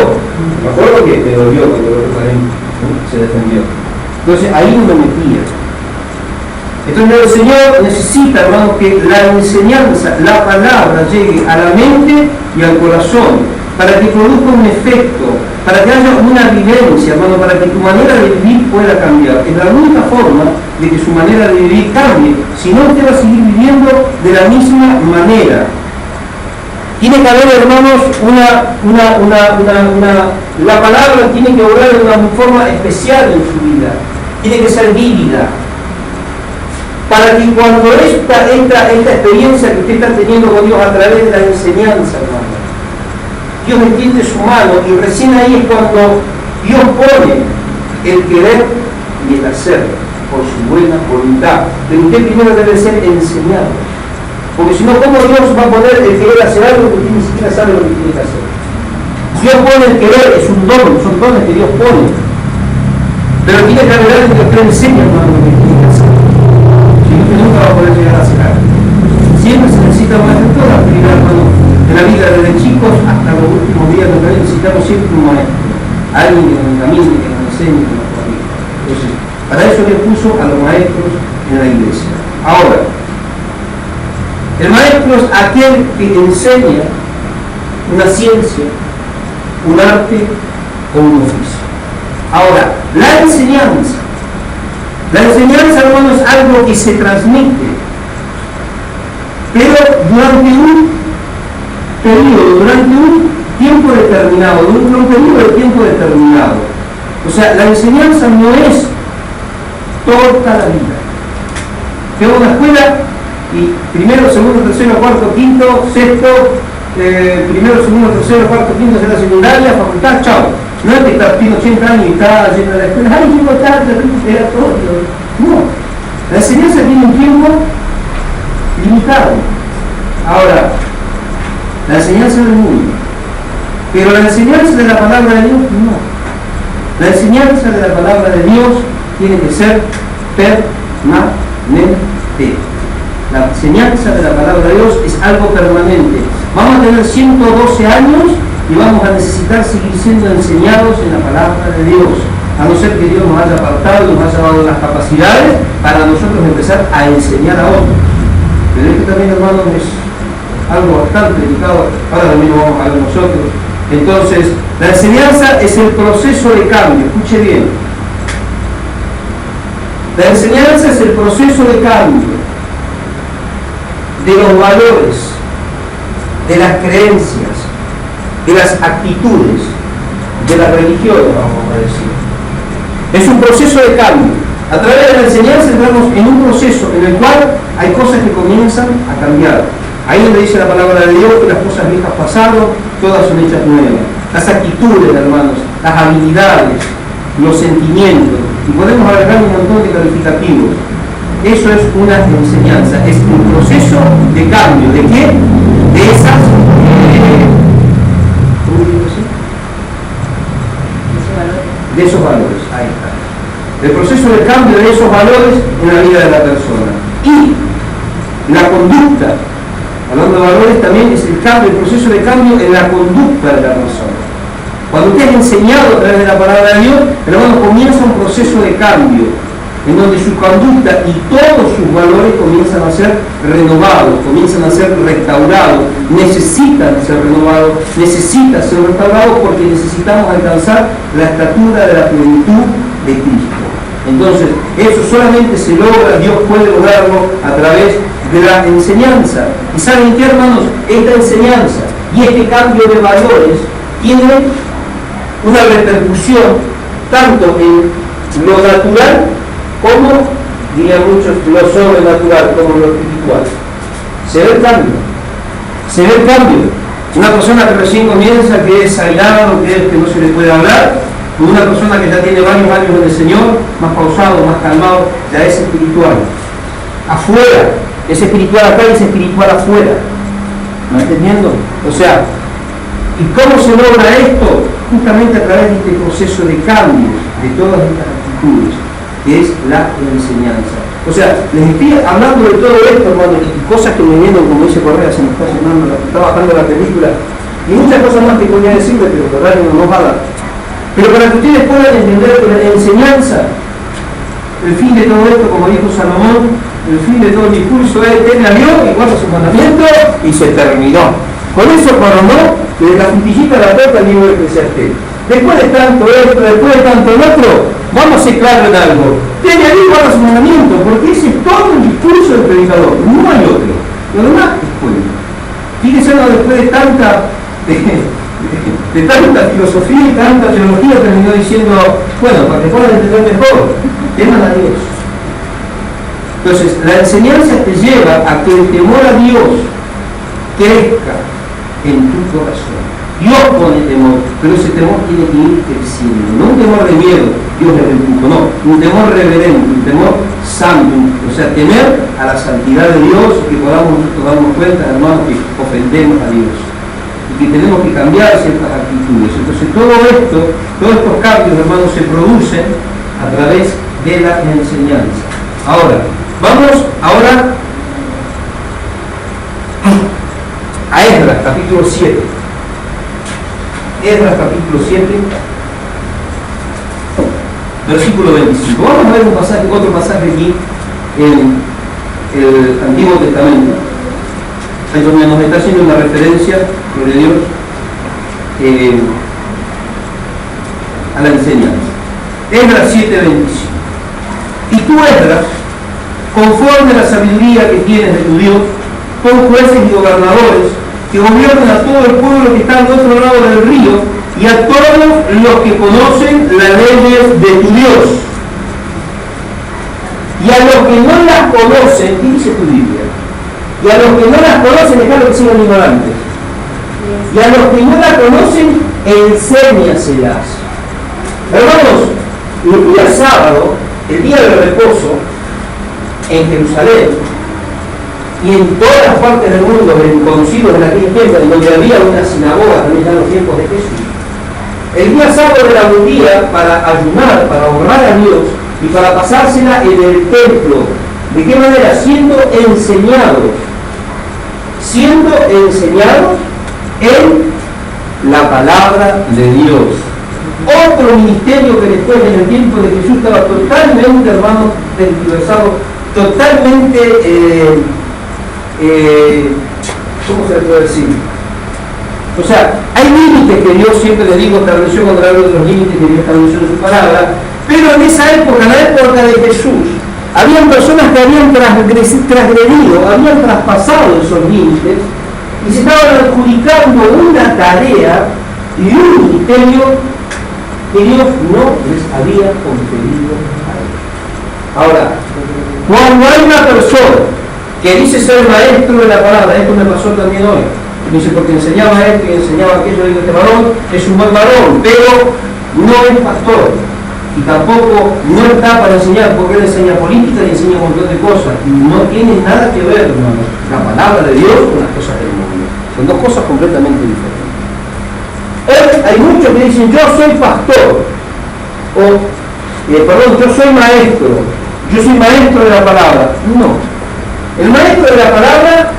Me acuerdo que me dolió cuando lo preparé, se defendió. Entonces ahí no me metía. Entonces el Señor necesita, hermano, que la enseñanza, la palabra llegue a la mente y al corazón, para que produzca un efecto, para que haya una vivencia, hermano, para que tu manera de vivir pueda cambiar. Es la única forma de que su manera de vivir cambie, si no usted va a seguir viviendo de la misma manera. Tiene que haber, hermanos, la palabra tiene que obrar de una forma especial en su vida, tiene que ser vívida, para que cuando esta experiencia que usted está teniendo con Dios a través de la enseñanza, hermano, Dios entiende su mano, y recién ahí es cuando Dios pone el querer y el hacer por su buena voluntad. Pero usted primero debe ser enseñado, porque si no, ¿cómo Dios va a poner el querer hacer algo que usted ni siquiera sabe lo que tiene que hacer? Dios pone el querer, es un don, son dones que Dios pone, pero tiene que haber algo que usted enseña, hermano, lo que tiene que hacer. Si no, usted nunca va a poder llegar a hacer algo. Siempre se necesita una toda la actividad, hermano. En la vida, desde chicos hasta los últimos días de la vida, necesitamos siempre un maestro, alguien que nos encamine, que nos enseñe, que nos corrija. Entonces, para eso Dios puso a los maestros en la iglesia. Ahora, el maestro es aquel que enseña una ciencia, un arte o un oficio. Ahora, la enseñanza, hermano, es algo que se transmite, pero durante un periodo, durante un tiempo determinado, durante un periodo de tiempo determinado. O sea, la enseñanza no es toda la vida. Tengo una escuela y primero, segundo, tercero, cuarto, quinto, sexto, primero, segundo, tercero, cuarto, quinto, es la secundaria, facultad, chao. No es que está, tiene 80 años y está yendo a la escuela, ay, llego tarde, era todo. No, la enseñanza tiene un tiempo limitado. Ahora, la enseñanza del mundo, pero la enseñanza de la palabra de Dios no. La enseñanza de la palabra de Dios tiene que ser permanente. La enseñanza de la palabra de Dios es algo permanente. Vamos a tener 112 años y vamos a necesitar seguir siendo enseñados en la palabra de Dios, a no ser que Dios nos haya apartado y nos haya dado las capacidades para nosotros empezar a enseñar a otros. Pero esto también, hermanos, es algo bastante delicado. Ahora también lo vamos a ver nosotros. Entonces, la enseñanza es el proceso de cambio. Escuche bien. La enseñanza es el proceso de cambio de los valores, de las creencias, de las actitudes, de las religiones, vamos a decir. Es un proceso de cambio. A través de la enseñanza entramos en un proceso en el cual hay cosas que comienzan a cambiar. Ahí donde dice la palabra de Dios que las cosas viejas pasaron, todas son hechas nuevas. Las actitudes, hermanos, las habilidades, los sentimientos, y podemos agregar un montón de calificativos. Eso es una enseñanza, es un proceso de cambio. ¿De qué? De esas... de esos valores, ahí está. El proceso de cambio de esos valores en la vida de la persona. Y la conducta, hablando de valores, también es el cambio, el proceso de cambio en la conducta de la persona. Cuando usted es enseñado a través de la palabra de Dios, hermano, comienza un proceso de cambio, en donde su conducta y todos sus valores comienzan a ser renovados, comienzan a ser restaurados, necesitan ser renovados, necesitan ser restaurados porque necesitamos alcanzar la estatura de la plenitud de Cristo. Entonces, eso solamente se logra, Dios puede lograrlo a través de la enseñanza. ¿Y saben qué, hermanos? Esta enseñanza y este cambio de valores tiene una repercusión tanto en lo natural como, dirían muchos, lo sobrenatural, como lo espiritual. Se ve el cambio. Se ve el cambio. Una persona que recién comienza, que es aislado, que no se le puede hablar, con una persona que ya tiene varios años en el Señor, más pausado, más calmado, ya es espiritual. Afuera, es espiritual acá y es espiritual afuera. ¿Me está entendiendo? O sea, ¿y cómo se logra esto? Justamente a través de este proceso de cambio de todas estas actitudes, que es la enseñanza. O sea, les estoy hablando de todo esto, hermano, y cosas que me vienen, como dice Correa, se me está llenando, está bajando la película, y muchas cosas más que podría decirle, pero por ahí no nos va a dar. Pero para que ustedes puedan entender que la enseñanza, el fin de todo esto, como dijo Salomón, el fin de todo el discurso es tener a Dios y guarda sus mandamientos, y se terminó. Con eso coronó desde la puntillita a la torta el libro de Eclesiastés. Después de tanto esto, después de tanto el otro, vamos a ser claros en algo. Tiene a Dios y guarda sus mandamientos, porque ese es todo el discurso del predicador, no hay otro. Lo demás es pueblo. Fíjense, después de tanta filosofía y tanta teología, terminó diciendo, bueno, para que puedan entender mejor, teman a Dios. Entonces, la enseñanza te lleva a que el temor a Dios crezca en tu corazón. Dios pone temor, pero ese temor tiene que ir creciendo. No un temor de miedo, Dios le reempujo, no. Un temor reverente, un temor santo. O sea, temer a la santidad de Dios y que podamos darnos cuenta, hermanos, que ofendemos a Dios. Y que tenemos que cambiar ciertas actitudes. Entonces, todo esto, todos estos cambios, hermanos, se producen a través de la enseñanza. Ahora, vamos ahora a Esdras, capítulo 7. Esdras, capítulo 7, versículo 25. Vamos a ver otro pasaje aquí en el Antiguo Testamento, en donde nos está haciendo una referencia de Dios a la enseñanza. Esdras 7, 25. Y tú, Esdras, conforme a la sabiduría que tienes de tu Dios, con jueces y gobernadores, que gobiernan a todo el pueblo que está al otro lado del río, y a todos los que conocen las leyes de tu Dios. Y a los que no las conocen, ¿qué dice tu Biblia? Y a los que no las conocen, dejalo que sigan ignorantes. Y a los que no las conocen, enséñaselas. Hermanos, el día sábado, el día del reposo, en Jerusalén, y en todas las partes del mundo, conocidos en aquel tiempo, en donde había una sinagoga, también en los tiempos de Jesús, el día sábado era un día para ayunar, para honrar a Dios y para pasársela en el templo. ¿De qué manera? Siendo enseñados en la palabra de Dios. Otro ministerio que después en el tiempo de Jesús estaba totalmente, hermanos, tergiversado, totalmente ¿cómo se le puede decir? O sea, hay límites que Dios, siempre les digo, estableció contra los límites que Dios estableció en su palabra, pero en esa época, en la época de Jesús, habían personas que habían transgredido, habían traspasado esos límites y se estaban adjudicando una tarea y un ministerio que Dios no les había conferido a ellos. Ahora, cuando hay una persona que dice ser maestro de la palabra, esto me pasó también hoy, dice porque enseñaba esto y enseñaba aquello, digo, este varón es un buen varón, pero no es pastor y tampoco no está para enseñar, porque él enseña política y enseña un montón de cosas y no tiene nada que ver, hermanos, la palabra de Dios con las cosas del mundo. Son dos cosas completamente diferentes. Hay muchos que dicen yo soy pastor o yo soy maestro, yo soy maestro de la palabra. No, el maestro de la palabra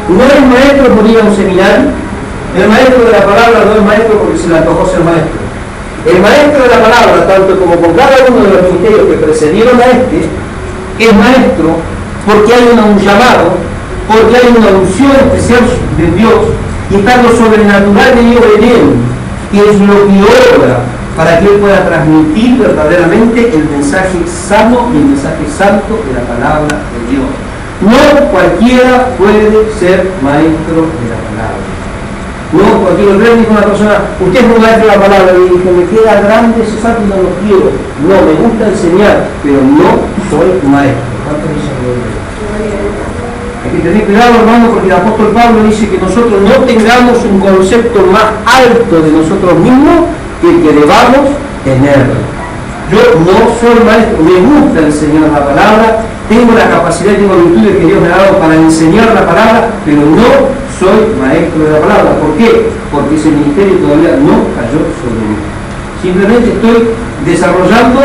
no es maestro por ir a un seminario, el maestro de la palabra no es maestro porque se le antojó ser maestro. El maestro de la palabra, tanto como con cada uno de los ministerios que precedieron a este, es maestro porque hay un llamado, porque hay una unción especial de Dios y está lo sobrenatural de Dios en él, que es lo que obra para que él pueda transmitir verdaderamente el mensaje sano y el mensaje santo de la palabra de Dios. No cualquiera puede ser maestro de la palabra. No cualquiera. Le dijo a una persona, usted es un maestro de la palabra, y dije, me queda grande ese saco y no lo quiero. No, me gusta enseñar, pero no soy maestro. ¿Cuántos dicen gloria? Hay que tener cuidado, hermano, porque el apóstol Pablo dice que nosotros no tengamos un concepto más alto de nosotros mismos que el que debamos tener. Yo no soy maestro, me gusta enseñar la palabra, tengo la capacidad y tengo virtudes que Dios me ha dado para enseñar la palabra, pero no soy maestro de la palabra. ¿Por qué? Porque ese ministerio todavía no cayó sobre mí. Simplemente estoy desarrollando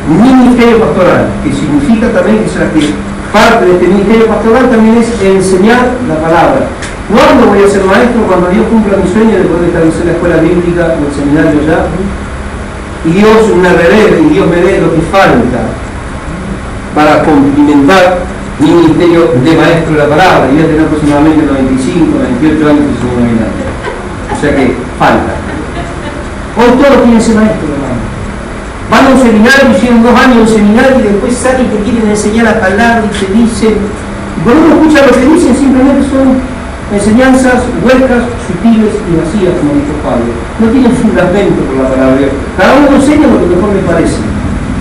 ministerio pastoral, que significa también que parte de este ministerio pastoral también es enseñar la palabra. ¿Cuándo voy a ser maestro? Cuando Dios cumpla mi sueño de poder establecer la escuela bíblica o el seminario ya, y Dios me revele y Dios me dé lo que falta para cumplimentar mi ministerio de maestro de la palabra. Y voy a tener aproximadamente 95, 98 años y según mi año. O sea que falta. Hoy todos quieren ser maestros, hermano. Van a un seminario, hicieron 2 años un seminario y después salen y te quieren enseñar la palabra y te dicen, y cuando uno escucha lo que dicen, simplemente son enseñanzas huecas, sutiles y vacías, como dijo Pablo. No tienen fundamento por la palabra de Dios. Cada uno enseña lo que mejor le parece.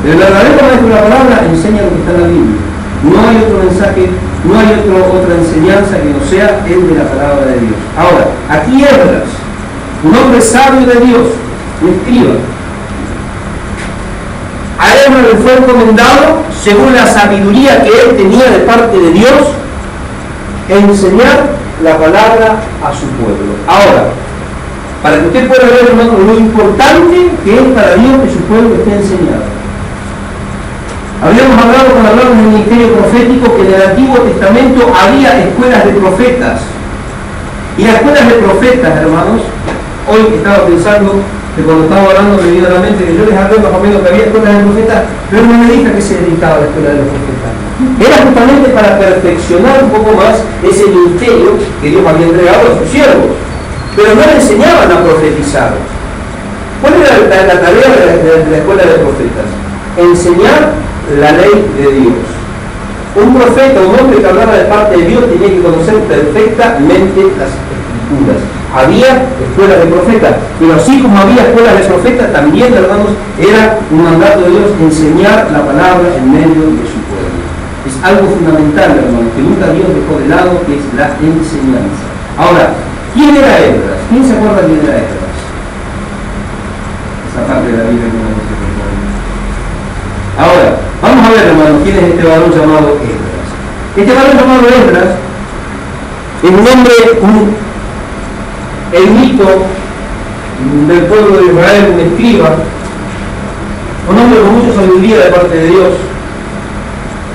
Pero el verdadero maestro de la palabra enseña lo que está en la Biblia. No hay otro mensaje, no hay otra enseñanza que no sea el de la palabra de Dios. Ahora, aquí Esdras, un hombre sabio de Dios, le escriba. A Esdras le fue encomendado, según la sabiduría que él tenía de parte de Dios, enseñar la palabra a su pueblo. Ahora, para que usted pueda ver, hermano, lo importante que es para Dios que su pueblo esté enseñado. Habíamos hablado cuando hablamos del ministerio profético que en el Antiguo Testamento había escuelas de profetas. Y las escuelas de profetas, hermanos, hoy estaba pensando que cuando estaba hablando me vino a la mente que yo les hablé más o menos que había escuelas de profetas, pero no me dije a qué se dedicaba la escuela de los profetas. Era justamente para perfeccionar un poco más ese ministerio que Dios había entregado a sus siervos. Pero no le enseñaban a profetizar. ¿Cuál era la tarea de la escuela de profetas? Enseñar la ley de Dios. Un profeta, un hombre que hablaba de parte de Dios, tenía que conocer perfectamente las escrituras. Había escuelas de profetas, pero así como había escuelas de profetas, también, hermanos, era un mandato de Dios enseñar la palabra en medio de su pueblo. Es algo fundamental, hermanos, que nunca Dios dejó de lado, que es la enseñanza. Ahora, ¿quién era Esdras? ¿Quién se acuerda quién era Esdras? Esa parte de la Biblia que no se recuerda. Ahora, vamos a ver, hermanos, quién es este varón llamado Esdras. Este varón llamado Esdras es un hombre, el mito del pueblo de Israel, un escriba, un hombre con mucha sabiduría de parte de Dios,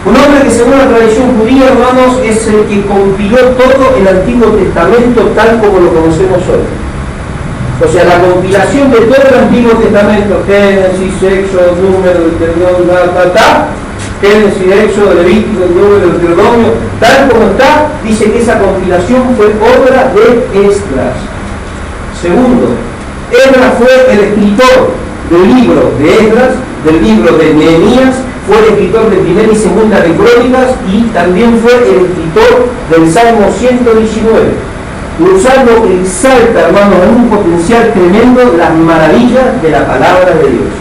un hombre que según la tradición judía, hermanos, es el que compiló todo el Antiguo Testamento tal como lo conocemos hoy. O sea, la compilación de todo el Antiguo Testamento, Génesis, Éxodo, Número, Deuteronomio, Génesis, Éxodo, Levítico, Número, Deuteronomio, tal como está, dice que esa compilación fue obra de Esdras. Segundo, Esdras fue el escritor del libro de Esdras, del libro de Nehemías, fue el escritor de Primera y Segunda de Crónicas y también fue el escritor del Salmo 119. Un salmo que exalta, hermanos, en un potencial tremendo las maravillas de la palabra de Dios.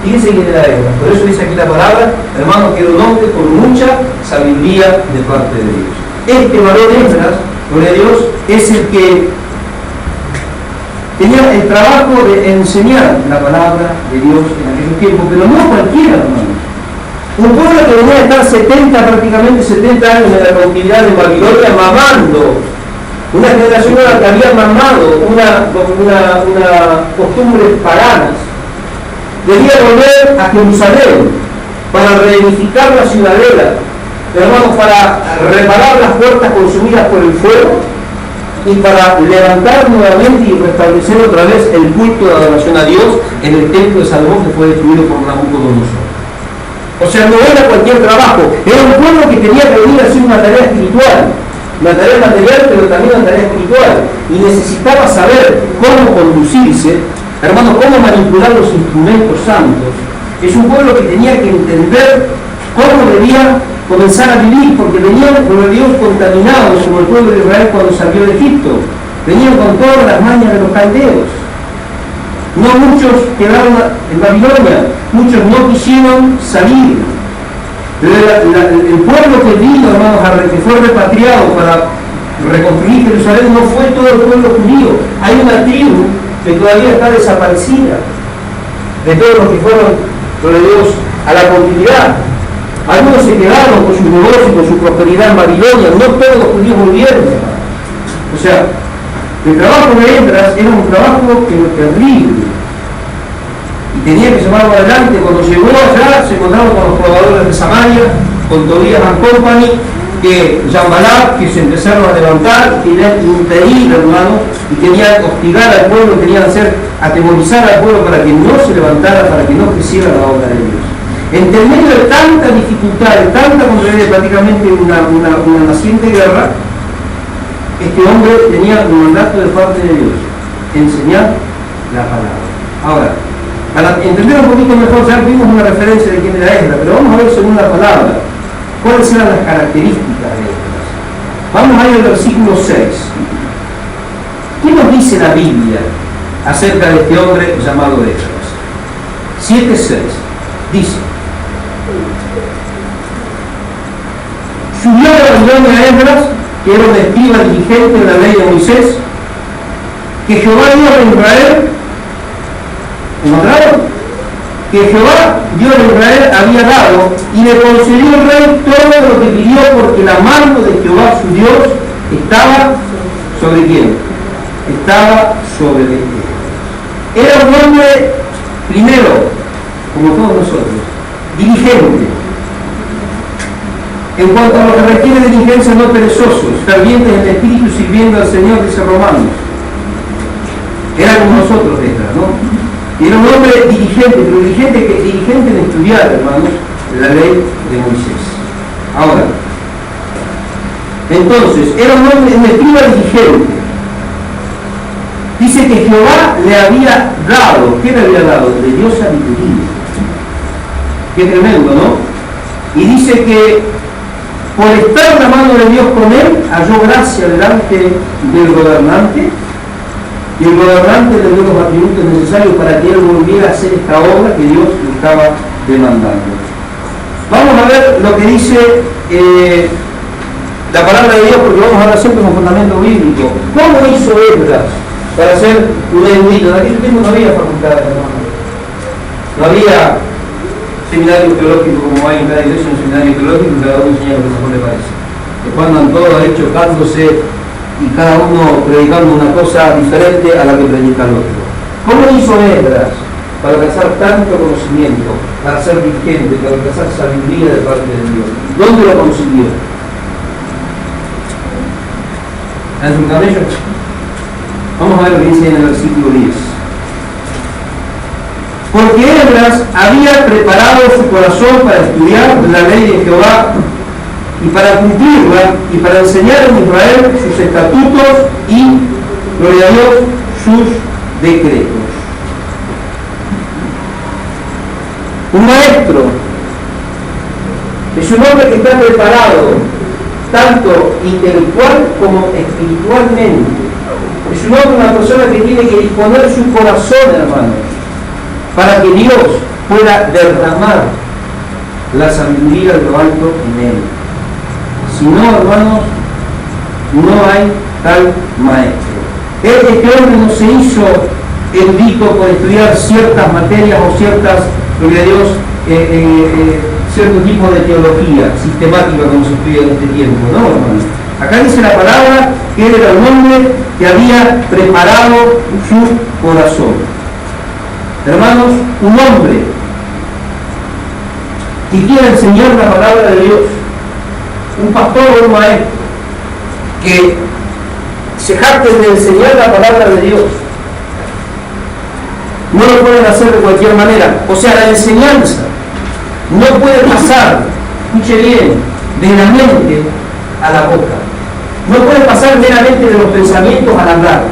Fíjense quién era Esdras. Por eso dice aquí la palabra, hermanos, que era un hombre con mucha sabiduría de parte de Dios. Este varón Esdras, gloria a Dios, es el que tenía el trabajo de enseñar la palabra de Dios en aquellos tiempos, pero no cualquiera, hermanos. Un pueblo que venía a estar prácticamente 70 años en la cautividad de Babilonia mamando. Una generación que había mamado una costumbres paganas. Debía volver a Jerusalén para reedificar la ciudadela, hermanos, para reparar las puertas consumidas por el fuego y para levantar nuevamente y restablecer otra vez el culto de adoración a Dios en el templo de Salomón que fue destruido por Nabucodonosor. O sea, no era cualquier trabajo, era un pueblo que tenía que venir a hacer una tarea espiritual, una tarea material, pero también una tarea espiritual, y necesitaba saber cómo conducirse, hermanos, cómo manipular los instrumentos santos. Es un pueblo que tenía que entender cómo debía comenzar a vivir, porque venían por Dios contaminados, como el pueblo de Israel cuando salió de Egipto, venían con todas las mañas de los caldeos. No muchos quedaron en Babilonia, muchos no quisieron salir. El pueblo que vino, hermanos, que fue repatriado para reconstruir Jerusalén, no fue todo el pueblo judío. Hay una tribu que todavía está desaparecida, de todos los que fueron, por Dios, a la continuidad. Algunos se quedaron con sus negocios, con su prosperidad en Babilonia, no todos los judíos volvieron. O sea, el trabajo de Esdras era un trabajo terrible. y tenía que llevarlo adelante. Cuando llegó allá se encontraron con los probadores de Samaria, con Tobías and Company, que Sanballat, que se empezaron a levantar, querían impedir, hermano, y querían hostigar al pueblo, querían atemorizar al pueblo para que no se levantara, para que no creciera la obra de Dios. Entre medio de tanta dificultad, de tanta contrariedad, prácticamente una naciente guerra, este hombre tenía un mandato de parte de Dios, enseñar la palabra. Ahora, para entender un poquito mejor, ya vimos una referencia de quién era Esdras, pero vamos a ver según la palabra, cuáles eran las características de Esdras. Vamos a ir al versículo 6. ¿Qué nos dice la Biblia acerca de este hombre llamado Esdras? 7:6. Dice: subió de Babilonia a Esdras, que era un escriba diligente en la ley de Moisés, que Jehová Dios de Israel, ¿encontraron? Que Jehová Dios de Israel había dado, y le concedió el rey todo lo que pidió, porque la mano de Jehová su Dios estaba sobre quién? Estaba sobre él. Era un hombre, primero, como todos nosotros, diligente. En cuanto a lo que requiere de diligencia, no perezosos, fervientes en el espíritu, sirviendo al Señor, dice Romanos. Era como nosotros, ¿no? Era un hombre diligente, pero diligente en estudiar, hermanos, la ley de Moisés. Ahora, entonces, era un hombre, un escriba diligente. Dice que Jehová le había dado, ¿qué le había dado? De Dios sabiduría. Qué tremendo, ¿no? Y dice que por estar la mano de Dios con él, halló gracia delante del gobernante, y el gobernante le dio los atributos necesarios para que él volviera a hacer esta obra que Dios le estaba demandando. Vamos a ver lo que dice la palabra de Dios, porque vamos a hablar siempre con fundamento bíblico. ¿Cómo hizo Esdras para ser un erudito? En aquel tiempo no había facultades, hermano. No había seminario teológico como hay en cada iglesia, un seminario teológico, y cada uno enseña lo que mejor le parece. Después andan todos ahí chocándose y cada uno predicando una cosa diferente a la que predica el otro. ¿Cómo hizo Esdras para alcanzar tanto conocimiento, para ser diligente, para alcanzar sabiduría de parte de Dios? ¿Dónde lo consiguió? ¿En su cabello? Vamos a ver lo que dice en el versículo 10. Porque Esdras había preparado su corazón para estudiar la ley de Jehová y para cumplirla y para enseñar en Israel sus estatutos y, gloria a Dios, sus decretos. Un maestro es un hombre que está preparado tanto intelectual como espiritualmente. Es un hombre, una persona que tiene que disponer su corazón, hermanos, para que Dios pueda derramar la sabiduría de lo alto en él. Si no, hermanos, no hay tal maestro. Este hombre no se hizo erudito por estudiar ciertas materias o ciertas, gloria a Dios, cierto tipo de teología sistemática como se estudia en este tiempo, ¿no, hermanos? Acá dice la palabra que él era un hombre que había preparado su corazón. Hermanos, un hombre que quiera enseñar la palabra de Dios, un pastor o un maestro que se jacten de enseñar la palabra de Dios, no lo pueden hacer de cualquier manera. O sea, la enseñanza no puede pasar, escuche bien, de la mente a la boca. No puede pasar meramente de los pensamientos al hablar,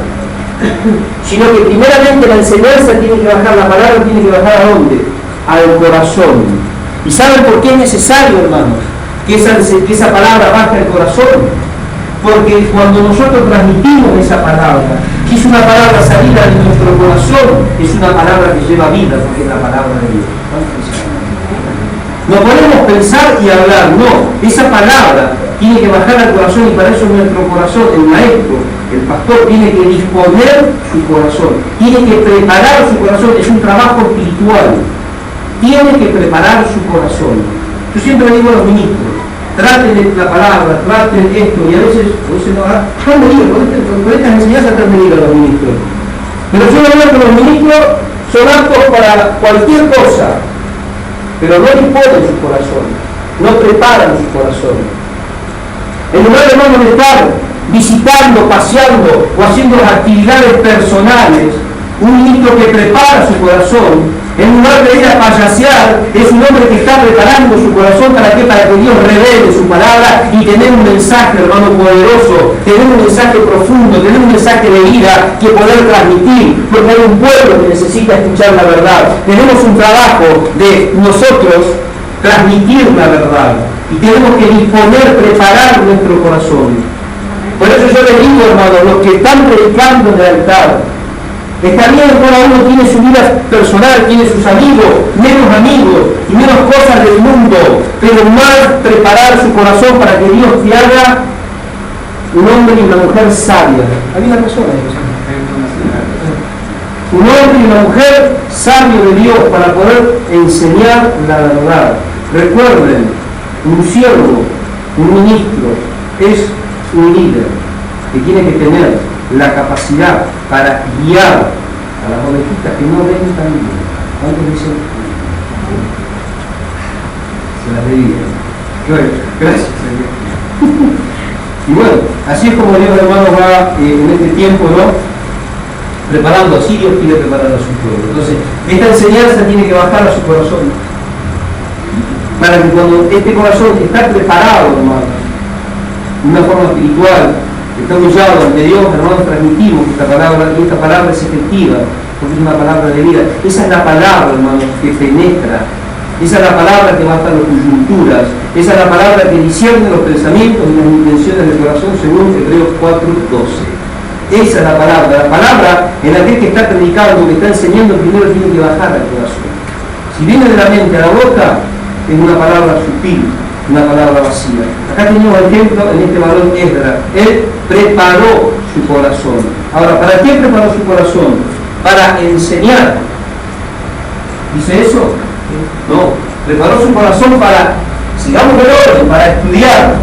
sino que primeramente la enseñanza tiene que bajar, la palabra tiene que bajar ¿a dónde? Al corazón. ¿Y saben por qué es necesario, hermanos, que esa palabra baje al corazón? Porque cuando nosotros transmitimos esa palabra, que es una palabra salida de nuestro corazón, es una palabra que lleva vida, porque es la palabra de Dios. No podemos pensar y hablar, no. Esa palabra tiene que bajar al corazón, y para eso nuestro corazón, el maestro, el pastor, tiene que disponer su corazón, tiene que preparar su corazón. Es un trabajo espiritual. Tiene que preparar su corazón. Yo siempre le digo a los ministros, traten la palabra, traten esto, y a veces no, con estas enseñanzas están a los ministros. Pero yo le digo que los ministros son aptos para cualquier cosa, pero no disponen su corazón, no preparan su corazón. En lugar, hermanos, de estar visitando, paseando o haciendo las actividades personales, un ministro que prepara su corazón, en lugar de ir a payasear, es un hombre que está preparando su corazón para que Dios revele su palabra y tener un mensaje, hermano, poderoso, tener un mensaje profundo, tener un mensaje de vida que poder transmitir, porque hay un pueblo que necesita escuchar la verdad. Tenemos un trabajo de nosotros transmitir la verdad y tenemos que disponer, preparar nuestro corazón. Por eso yo les digo, hermanos, los que están predicando en el altar, está bien, cada uno tiene su vida personal, tiene sus amigos y menos cosas del mundo, pero más preparar su corazón para que Dios te haga un hombre y una mujer sabia. Hay una persona ahí. Un hombre y una mujer sabio de Dios para poder enseñar la verdad. Recuerden, un siervo, un ministro, es un líder que tiene que tener la capacidad para guiar a las ovejitas que no ven tan bien. ¿Cuántos dicen? Se las debían. Bueno, gracias. Y bueno, así es como Dios, hermanos, va en este tiempo, ¿no? Preparando, así Dios quiere preparar a su pueblo. Entonces, esta enseñanza tiene que bajar a su corazón, para que cuando este corazón está preparado, hermanos, de una forma espiritual, está humillado ante Dios, hermanos, transmitimos que esta palabra es efectiva, porque es una palabra de vida. Esa es la palabra, hermanos, que penetra. Esa es la palabra que va hasta las coyunturas. Esa es la palabra que discierne los pensamientos y las intenciones del corazón, según Hebreos 4:12. Esa es la palabra en aquel que está predicando, que está enseñando, primero tiene que bajar al corazón. Si viene de la mente a la boca, es una palabra sutil, una palabra vacía. Acá tenemos el ejemplo en este varón Esdras. Él preparó su corazón. Ahora, ¿para qué preparó su corazón? Para enseñar. ¿Dice eso? No. Preparó su corazón para, sigamos el orden, para estudiar.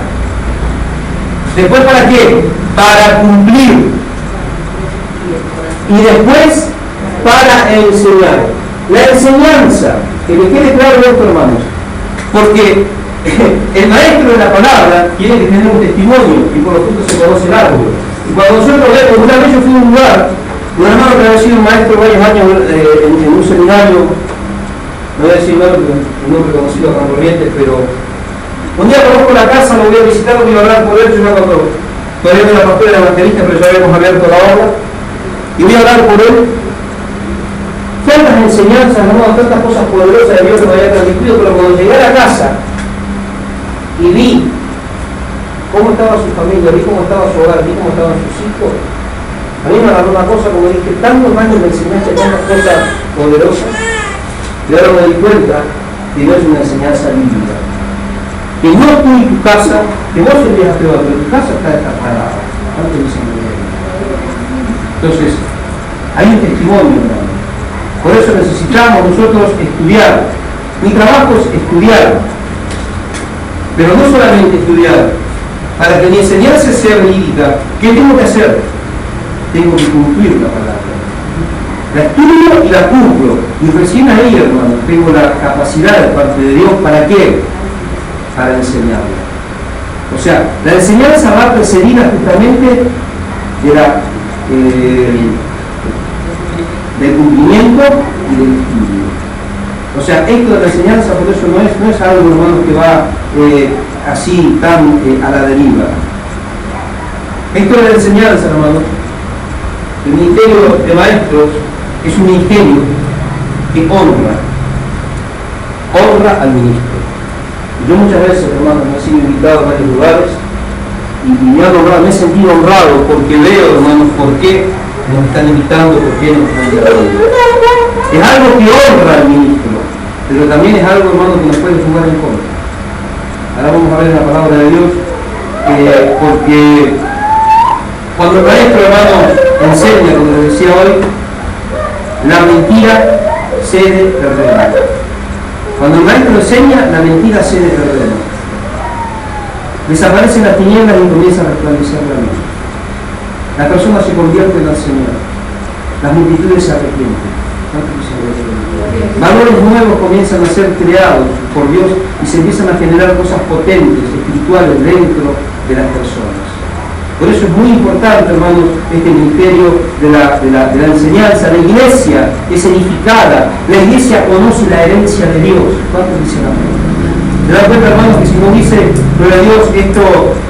Después, ¿para qué? Para cumplir. Y después, para enseñar. La enseñanza, que le quede claro esto, hermanos, porque el maestro de la palabra tiene que tener un testimonio y por lo tanto se conoce el árbol. Y cuando nosotros vemos, una vez yo fui a un lugar, un hermano que había sido un maestro varios años en un seminario, no voy a decir un nombre conocido acá en Corrientes, pero un día conozco la casa, lo voy a visitar, voy a hablar por él, yo ya cuando todavía no era pastor, era evangelista, pero ya habíamos abierto la obra, y voy a hablar por él. Tantas enseñanzas, ¿no? Tantas cosas poderosas de Dios que me había transmitido, pero cuando llegué a la casa y vi cómo estaba su familia, vi cómo estaba su hogar, vi cómo estaban sus hijos, a mí me agarró una cosa, como dije, tantos años de enseñanza, tantas cosas poderosas, y ahora me di cuenta que no es una enseñanza bíblica. Que no tú y tu casa, que vos envías a Jehová, pero tu casa está descartada. Entonces, hay un testimonio, hermano. Por eso necesitamos nosotros estudiar. Mi trabajo es estudiar, pero no solamente estudiar. Para que mi enseñanza sea verídica, ¿qué tengo que hacer? Tengo que cumplir la palabra. La estudio y la cumplo. Y recién ahí, hermano, tengo la capacidad de parte de Dios. ¿Para qué? Para enseñarla. O sea, la enseñanza va precedida justamente de del cumplimiento y del estudio. O sea, esto de la enseñanza, por eso no es algo, hermano, que va así tan a la deriva. Esto de la enseñanza, hermano, el ministerio de maestros es un ministerio que honra al ministro. Yo muchas veces, hermano, me he sido invitado a varios lugares y me han honrado, me he sentido honrado porque veo, hermanos, por qué nos están invitando, por qué nos están invitando. Es algo que honra al ministro, pero también es algo, hermano, que nos puede jugar en contra. Ahora vamos a ver la palabra de Dios, porque cuando el maestro, hermano, enseña, como les decía hoy, la mentira cede terreno. Cuando el maestro enseña, la mentira cede terreno. Desaparecen las tinieblas y comienza a resplandecer la luz. La persona se convierte en el Señor. Las multitudes se arrepienten. Valores nuevos comienzan a ser creados por Dios y se empiezan a generar cosas potentes, espirituales dentro de las personas. Por eso es muy importante, hermanos, este ministerio de la enseñanza. La iglesia es edificada, la iglesia conoce la herencia de Dios. ¿Cuántos dicen amén? ¿Se dan cuenta, hermanos, que si no dice, gloria a Dios,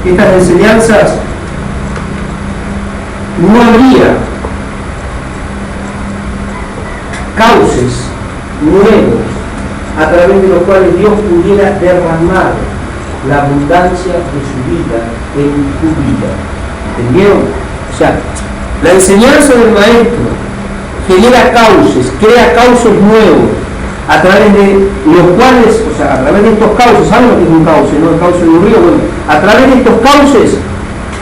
estas enseñanzas, no habría cauces nuevos a través de los cuales Dios pudiera derramar la abundancia de su vida en tu vida? ¿Entendieron? O sea, la enseñanza del maestro genera cauces, crea cauces nuevos, a través de los cuales, o sea, a través de estos cauces, ¿saben lo que es un cauce? ¿No? El cauce de un río. Bueno, a través de estos cauces,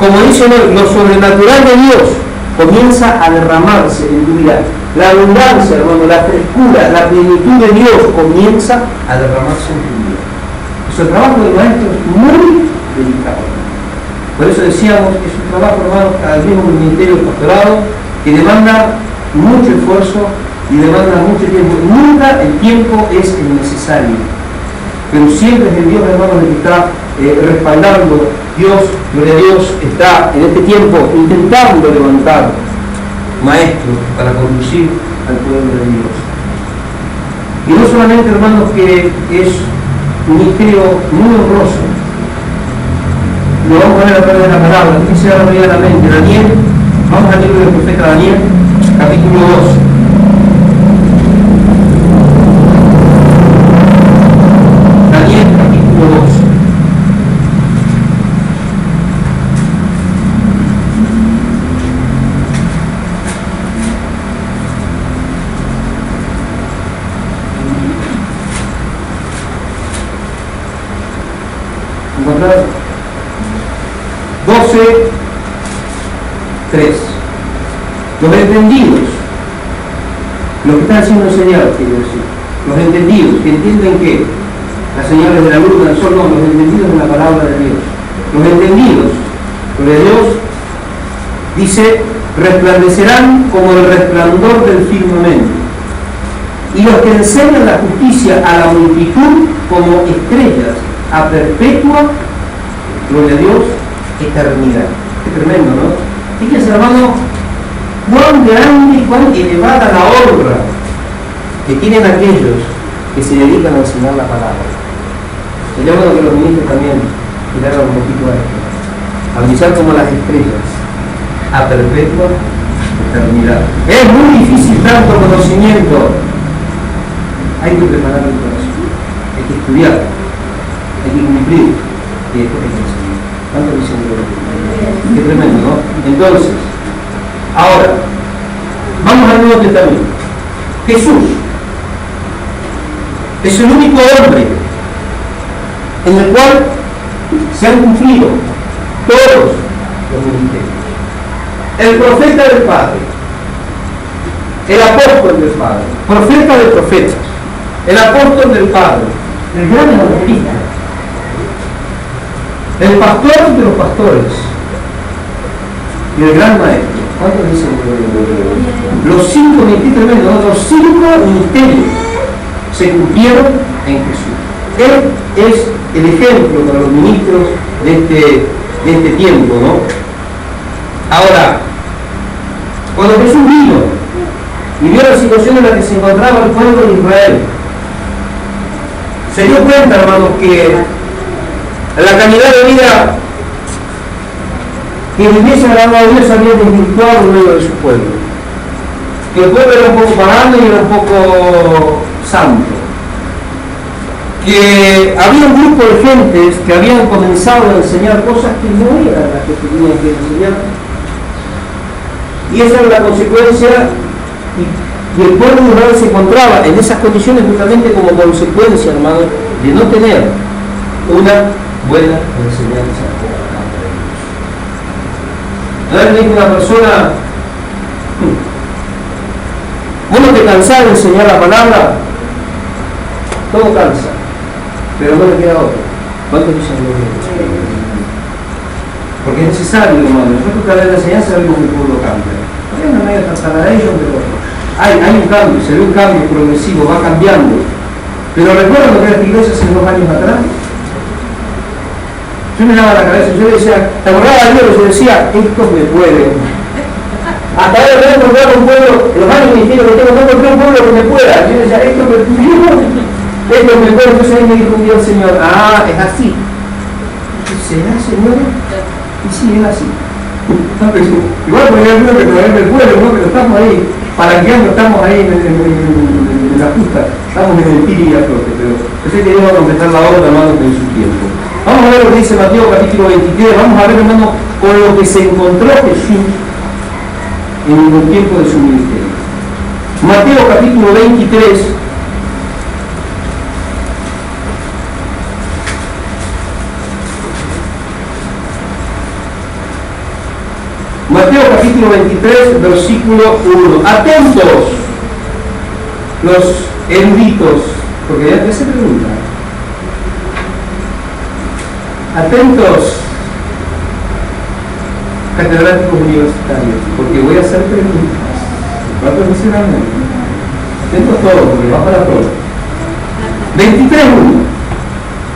como dice lo sobrenatural de Dios comienza a derramarse en tu vida. La abundancia, hermano, la frescura, la plenitud de Dios comienza a derramarse en tu vida. Eso, el trabajo del maestro es muy delicado. Por eso decíamos que es un trabajo, hermano, al mismo ministerio del pastorado, que demanda mucho esfuerzo y demanda mucho tiempo. Nunca el tiempo es el necesario, pero siempre es el Dios, hermano, el que está respaldando. Dios, gloria a Dios, está en este tiempo intentando levantar maestros para conducir al pueblo de Dios. Y no solamente, hermanos, que es un ministerio muy honroso, lo vamos a ver a través de la palabra. ¿Quién se va a abrir a la mente? Daniel, vamos al libro del profeta Daniel, capítulo 2. Daniel, capítulo 2. ¿Encontrado? 12:3. Los entendidos, los que están siendo enseñados, quiero decir, los entendidos, que entienden que las señales de la luz del sol, no, los entendidos de la palabra de Dios. Los entendidos, lo de Dios, dice, resplandecerán como el resplandor del firmamento. Y los que enseñan la justicia a la multitud como estrellas a perpetua, gloria a Dios, eternidad. Qué tremendo, ¿no? Fíjense, hermano, cuán grande y cuán elevada la honra que tienen aquellos que se dedican a enseñar la palabra. Sería bueno que los ministros también miraran un poquito a esto. A brillar como las estrellas, a perpetua eternidad. Es muy difícil tanto conocimiento. Hay que preparar el corazón, hay que estudiar, hay que cumplir y después hay que enseñar. ¿Cuánto dicen de verdad? Qué tremendo, ¿no? Entonces, ahora, vamos al Nuevo Testamento. Jesús es el único hombre en el cual se han cumplido todos los ministerios. El profeta del Padre, el apóstol del Padre, profeta de profetas, el apóstol del Padre, el gran evangelista, el pastor de los pastores y el gran maestro. ¿Cuántos dicen? Los 5 ministerios, ¿no? Los 5 ministerios se cumplieron en Jesús. Él es el ejemplo para los ministros de este tiempo, ¿no? Ahora, cuando Jesús vino y vio la situación en la que se encontraba el pueblo de Israel, se dio cuenta, hermanos, que la calidad de vida que viviese agradable a Dios había desvirtuado en medio de su pueblo. Que el pueblo era un poco pagano y era un poco santo. Que había un grupo de gentes que habían comenzado a enseñar cosas que no eran las que tenían que enseñar. Y esa era la consecuencia, y el pueblo de Israel se encontraba en esas condiciones justamente como consecuencia, hermano, de no tener una buena enseñanza. Una vez me dijo una persona, vos no te cansás de enseñar la palabra, todo cansa, pero no le queda otro. ¿Cuántos dicen lo mismo? Porque es necesario, hermano. Nosotros cada vez la enseñanza vemos que el pueblo cambia. Hay una media tartaradillo, pero hay un cambio, se ve un cambio progresivo, va cambiando. Pero recuerdan lo que era esta iglesia hace 2 años atrás. Yo me daba la cabeza, yo decía, te acordaba de Dios, yo decía, esto me puede. Hasta ahora no he encontrado un pueblo, en los años de ministerio que tengo, no encontré un pueblo que me pueda. Yo decía, esto me puede. Entonces ahí me dijo un día el Señor, es así. ¿Será, Señor? Y sí, es así. Igual porque hay uno que todavía me puede, ¿no? Pero estamos ahí, palanqueando, estamos ahí en la justa, estamos en el tiri y afloje, pero yo sé que Dios va a completar la obra, hermanos, en su tiempo. Vamos a ver lo que dice Mateo capítulo 23, vamos a ver, hermano, con lo que se encontró Jesús en el tiempo de su ministerio. Mateo capítulo 23. Mateo capítulo 23, versículo 1. Atentos los eruditos, porque ya te se pregunta. Atentos, catedráticos universitarios, porque voy a hacer preguntas. ¿Cuántos dicen amén? Atentos todos, porque va para todos. 23:1.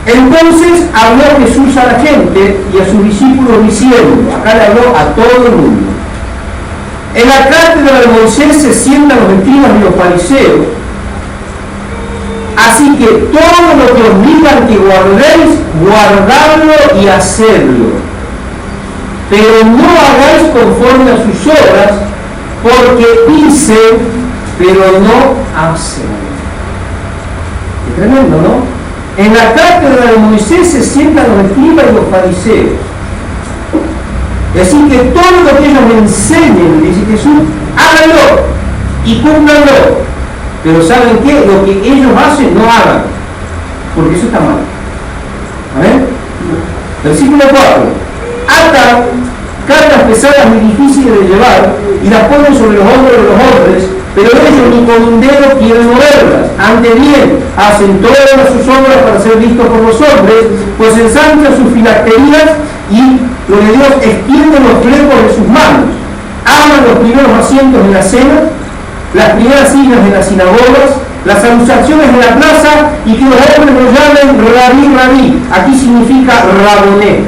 Entonces habló Jesús a la gente y a sus discípulos diciendo, acá le habló a todo el mundo: en la cátedra de Moisés se sientan los escribas y los fariseos, así que todo lo que os digan que guardéis, guardadlo y hacedlo, pero no hagáis conforme a sus obras, porque dicen, pero no hacen. Qué tremendo, ¿no? En la cátedra de Moisés se sientan los escribas y los fariseos. Así que todo lo que ellos enseñen, dice Jesús, háganlo y cúmplanlo. Pero ¿saben qué? Lo que ellos hacen, no hagan, porque eso está mal. ¿Amén? Versículo 4. Atan cargas pesadas y difíciles de llevar y las ponen sobre los hombros de los hombres, pero ellos ni con un dedo quieren moverlas. Ante bien, hacen todas sus obras para ser vistos por los hombres, pues ensanchan sus filacterías y, lo de Dios, extienden los flecos de sus manos. Aman los primeros asientos en la cena, las primeras sillas en las sinagogas, las anunciaciones en la plaza, y que los hombres lo llamen rabí, rabí. Aquí significa raboné.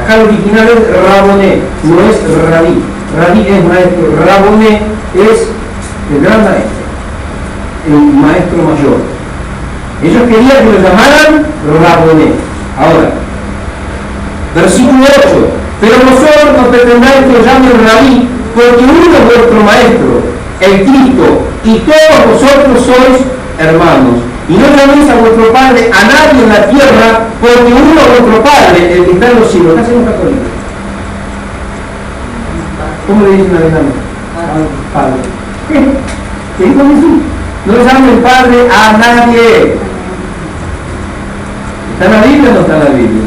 Acá el original es raboné, no es rabí. Rabí es maestro, raboné es el gran maestro, el maestro mayor. Ellos querían que lo llamaran raboné. Ahora, versículo 8. Pero vosotros no pretendáis que lo llamen rabí, porque uno es vuestro maestro, el Cristo, y todos vosotros sois hermanos. Y no llaméis a vuestro Padre a nadie en la tierra, porque uno es vuestro Padre, el que está en los cielos. Acá somos católicos. ¿Cómo le dicen a Alejandro? Padre. ¿Qué dijo Jesús? No llamen Padre a nadie. ¿Está en la Biblia o no está en la Biblia?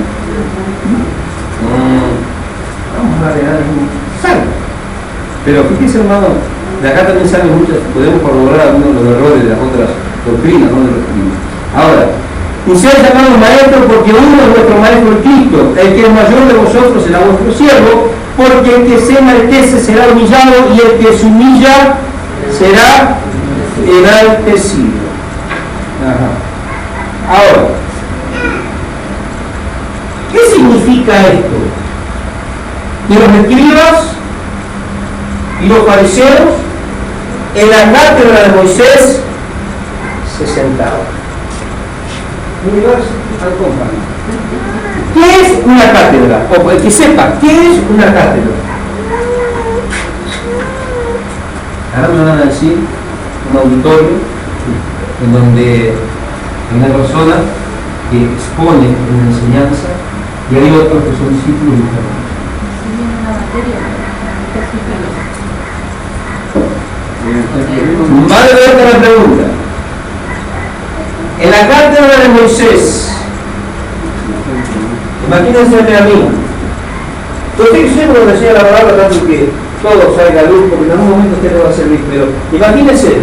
Vamos a darle algo. Salve. Pero fíjense, hermano, de acá también salen muchas, podemos corroborar algunos de los errores de las otras doctrinas, no de los escritos. Ahora, ustedes llamados maestros porque uno es vuestro maestro el Cristo, el que es mayor de vosotros será vuestro siervo, porque el que se enaltece será humillado y el que se humilla será enaltecido. Ajá. Ahora, ¿qué significa esto? Que los escribas y los fariseos en la cátedra de Moisés se sentaban. Al compañero. ¿Qué es una cátedra? O el que sepa, ¿qué es una cátedra? Ahora me van a decir un auditorio en donde hay una persona que expone una enseñanza y hay otros que son discípulos y hermanos. Va de vuelta la pregunta. En la cátedra de Moisés, imagínense a mí. Yo estoy seguro que decía la palabra tanto que todo salga a luz, porque en algún momento usted no va a servir, pero imagínense,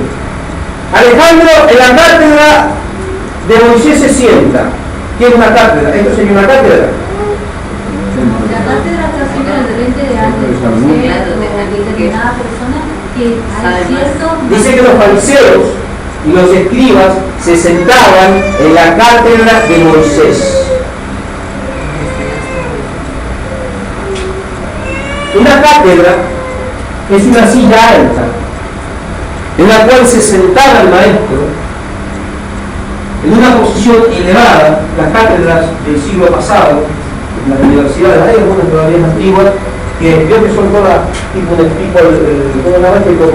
Alejandro en la cátedra de Moisés se sienta. ¿Qué es una cátedra? ¿Esto sería una cátedra? La cátedra está siempre al frente de antes de determinada persona y que hay cierto... Dice que los fariseos y los escribas se sentaban en la cátedra de Moisés. Una cátedra es una silla alta en la cual se sentaba el maestro en una posición elevada. Las cátedras del siglo pasado, en las universidades, hay algunas todavía antiguas, que creo que son todas tipo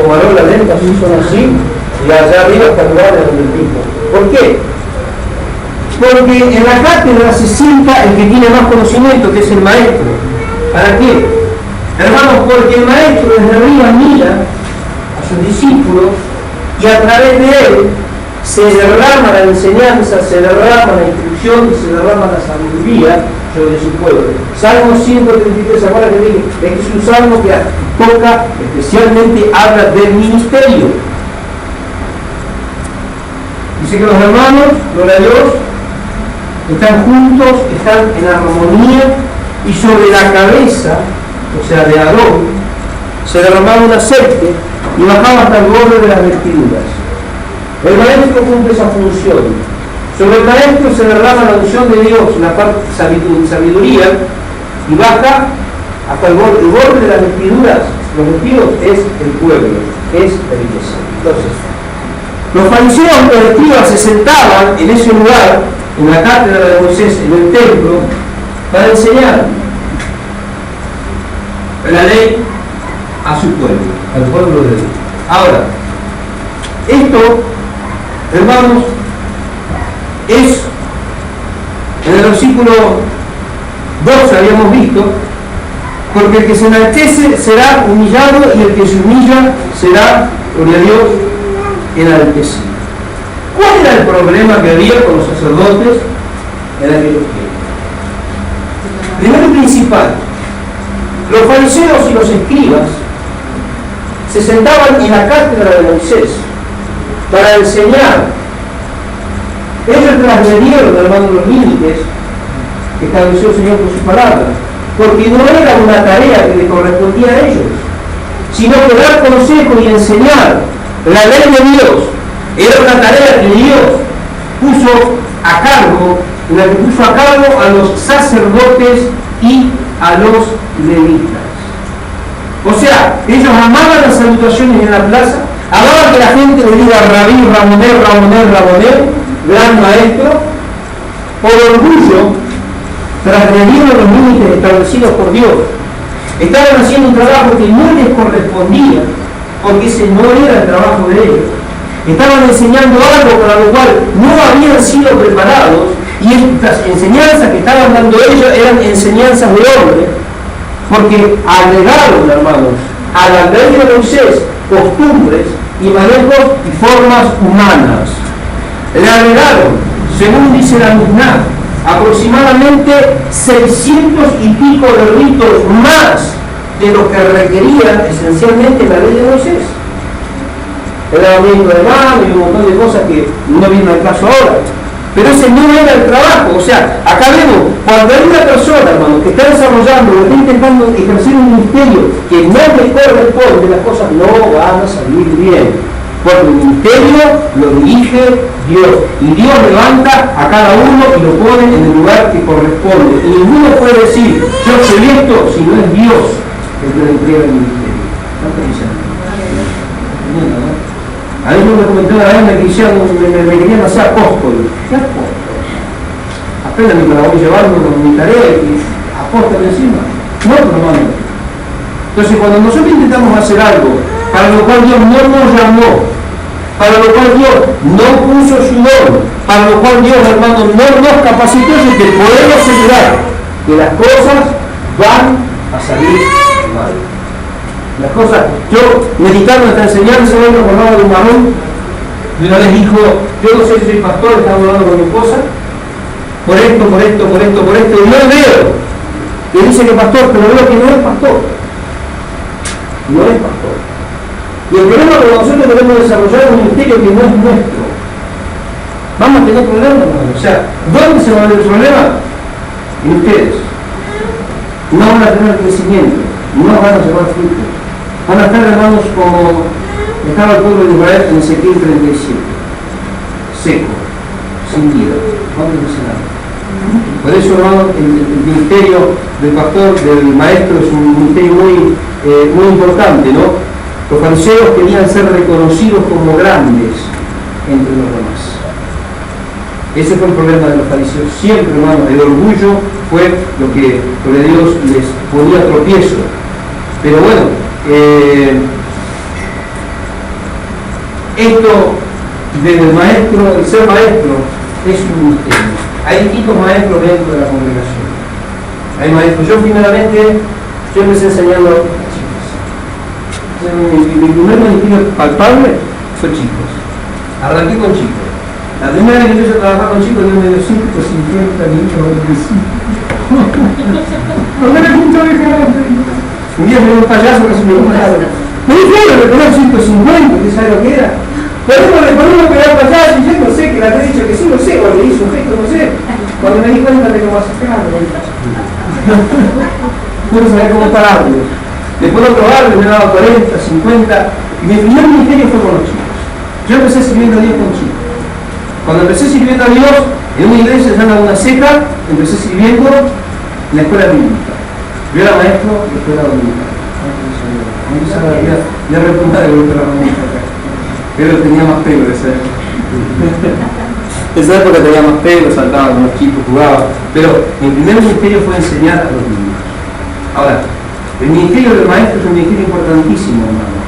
como la lenta, así son así, y allá arriba está el lugar del pico. ¿Por qué? Porque en la cátedra se sienta el que tiene más conocimiento, que es el maestro. ¿Para qué? Hermanos, porque el maestro desde arriba mira a sus discípulos y a través de él se derrama la enseñanza, se derrama la instrucción y se derrama la sabiduría sobre su pueblo. Salmo 133, ¿se acuerdan que dije? Este es un salmo que toca, especialmente habla del ministerio. Dice que los hermanos, gloria a Dios, están juntos, están en armonía, y sobre la cabeza, o sea, de Aarón, se derramaba un aceite y bajaba hasta el borde de las vestiduras. El maestro cumple esa función. Sobre el maestro se derrama la unción de Dios, la parte de sabiduría, y baja hasta el borde de las vestiduras. Los vestidos es el pueblo, es la iglesia. Entonces, los fariseos y los escribas se sentaban en ese lugar, en la cátedra de Moisés, en el templo, para enseñar la ley a su pueblo, al pueblo de Dios. Ahora, esto, hermanos, es en el versículo 12 habíamos visto, porque el que se enaltece será humillado y el que se humilla será, gloria a Dios, enaltecido. ¿Cuál era el problema que había con los sacerdotes en aquellos tiempos? Primero y principal, los fariseos y los escribas se sentaban en la cátedra de Moisés para enseñar. Ellos transgredieron, hermanos, los límites que estableció el Señor por su palabra, porque no era una tarea que le correspondía a ellos, sino que dar consejo y enseñar la ley de Dios era una tarea que Dios puso a cargo, en la que puso a cargo a los sacerdotes y a los levitas. O sea, ellos amaban las salutaciones en la plaza, amaban que la gente le diga Rabí, Ramoné, gran maestro. Por orgullo transgredieron los límites establecidos por Dios. Estaban haciendo un trabajo que no les correspondía, porque ese no era el trabajo de ellos. Estaban enseñando algo para lo cual no habían sido preparados, y estas enseñanzas que estaban dando ellos eran enseñanzas de hombre, porque agregaron, hermanos, a la ley de Moisés costumbres y manejos y formas humanas. Le agregaron, según dice la Mishnah, aproximadamente 600 y pico de ritos más de lo que requería esencialmente la ley de Moisés. El lavamiento de manos y un montón de cosas que no vienen al caso ahora. Pero ese no era el trabajo. O sea, acá vemos, cuando hay una persona, hermano, que está desarrollando, que está intentando ejercer un ministerio que no le corresponde, las cosas no van a salir bien. Porque el ministerio lo dirige Dios. Y Dios levanta a cada uno y lo pone en el lugar que corresponde. Y ninguno puede decir, yo soy esto, si no es Dios el que le entrega el ministerio. A mí me comentó una vez, me querían hacer apóstol. ¿Qué apóstol? Apenas me la voy llevando con mi tarea y apóstol encima. No, hermano. Entonces, cuando nosotros intentamos hacer algo para lo cual Dios no nos llamó, para lo cual Dios no puso su don, para lo cual Dios, hermano, no nos capacitó, es que podemos asegurar que las cosas van a salir mal. Las cosas, yo meditando esta enseñanza, me acordaba de un varón, y una vez dijo, yo no sé si soy pastor, estaba hablando con mi esposa, por esto, y no veo, y dice que pastor, pero veo que no es pastor. No es pastor. Y el problema que nosotros queremos desarrollar es un ministerio que no es nuestro. Vamos a tener problemas, hermano. O sea, ¿dónde se va a ver el problema? En ustedes. No van a tener crecimiento, no van a llevar fruto. van a estar, hermanos, como estaba el pueblo de Israel en Ezequiel 37, seco, sin vida, no produce nada. Por eso, hermanos, el ministerio del pastor, del maestro, es un ministerio muy importante, ¿no? Los fariseos querían ser reconocidos como grandes entre los demás. Ese fue el problema de los fariseos. Siempre, hermanos, el orgullo fue lo que Dios les ponía tropiezo. Pero bueno, esto del maestro, el ser maestro, es un misterio. Hay distintos maestros dentro de la congregación. Hay maestros. Yo primeramente, yo empecé enseñando a chicos. Mi primer ministerio palpable fue chicos. Arranqué con chicos. La primera vez que empecé a trabajar con chicos, Dios me dio 150 niños. No me junto de gente. Un día me dio un payaso que se me gusta. Me dijeron que tenía 150, ¿qué sabe lo que era? Ponemos que era payaso y yo no sé, que le había dicho que sí, no sé, o le hizo un gesto, no sé. Cuando me di cuenta de cómo acercarlo. No sabía cómo pararlo. Después de otro barrio me daba 40, 50, y mi primer ministerio fue con los chicos. Yo empecé sirviendo a Dios con chicos. Cuando empecé sirviendo a Dios en una iglesia llamada Una Seca, empecé sirviendo en la escuela bíblica. Yo era maestro de escuela bíblica. Ya repuntar de golpe la bíblica. Pero tenía más pelo esa época. Esa época tenía más pelo, saltaba con los chicos, jugaba. Pero mi primer ministerio fue enseñar a los niños. Ahora, el ministerio del maestro es un ministerio importantísimo, hermano,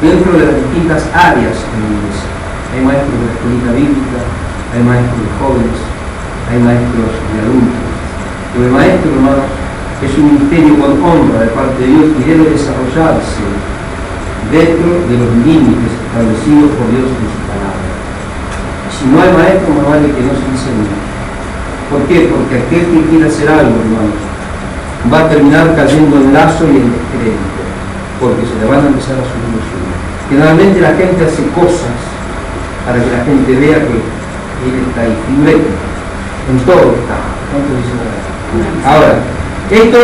dentro de las distintas áreas de la iglesia. Hay maestros de la escuelita bíblica, hay maestros de jóvenes, hay maestros de adultos. Pero el maestro, hermano, es un ministerio con honra de parte de Dios y debe desarrollarse dentro de los límites establecidos por Dios en su palabra. Si no hay maestro, más vale que no se enseñe. ¿Por qué? Porque aquel que quiera hacer algo, hermano, va a terminar cayendo en el lazo y en el descrédito, porque se le van a empezar a subir los suyos. Generalmente la gente hace cosas para que la gente vea que él está ahí, firme, en todo está. Ahora, esto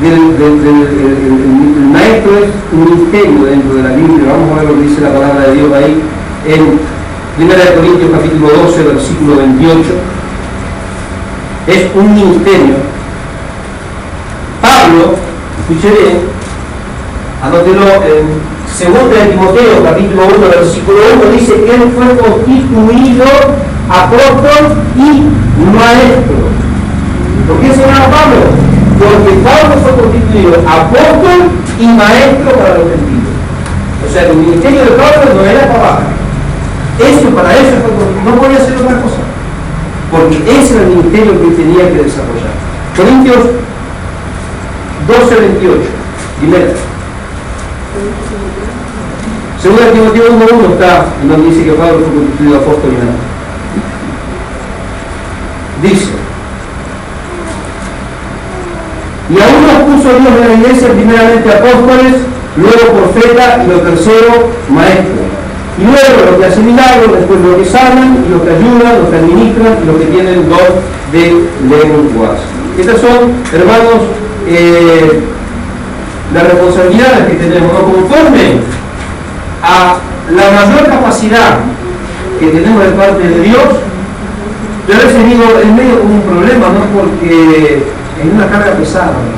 el maestro es un misterio dentro de la Biblia. Vamos a ver lo que dice la palabra de Dios ahí en 1 Corintios capítulo 12, versículo 28. Es un ministerio. Pablo, escuché bien, anótelo en 2 Timoteo capítulo 1, versículo 1, dice que él fue constituido apóstol y maestro. ¿Por qué se llama Pablo? Porque Pablo fue constituido apóstol y maestro para los gentiles. O sea, el ministerio de Pablo no era para abajo. Eso para eso fue constituido. No podía hacer otra cosa. Porque ese era el ministerio que tenía que desarrollar. Corintios 12, 28. Primera. 2 Timoteo 1:1 está en donde dice que Pablo fue constituido apóstol y maestro. Dice: y aún nos puso Dios en la iglesia primeramente apóstoles, luego profetas y lo tercero maestros. Y luego los que hacen milagros, después los que sanan, y los que ayudan, los que administran y los que tienen don de lenguas. Estas son, hermanos, las responsabilidades que tenemos, ¿no? Conforme a la mayor capacidad que tenemos de parte de Dios. Yo a veces digo, en medio como un problema, ¿no? Porque es una carga pesada, ¿no?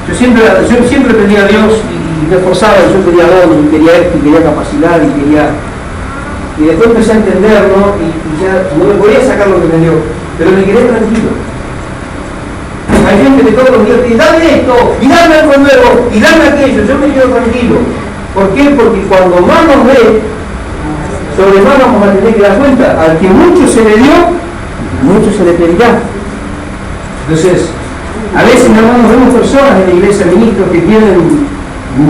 Yo siempre pedía a Dios y me esforzaba, yo quería don, y quería esto, y quería capacidad, y después empecé a entender, ¿no? Y ya no me podía sacar lo que me dio, pero me quedé tranquilo. Hay gente que todos los días te dice, dame esto, y dame algo nuevo, y dame aquello, yo me quedo tranquilo. ¿Por qué? Porque cuando más nos dé, sobre más vamos a tener que dar cuenta, al que mucho se le dio, mucho se le pedirá. Entonces, a veces, hermanos, vemos personas en la iglesia, ministros, que tienen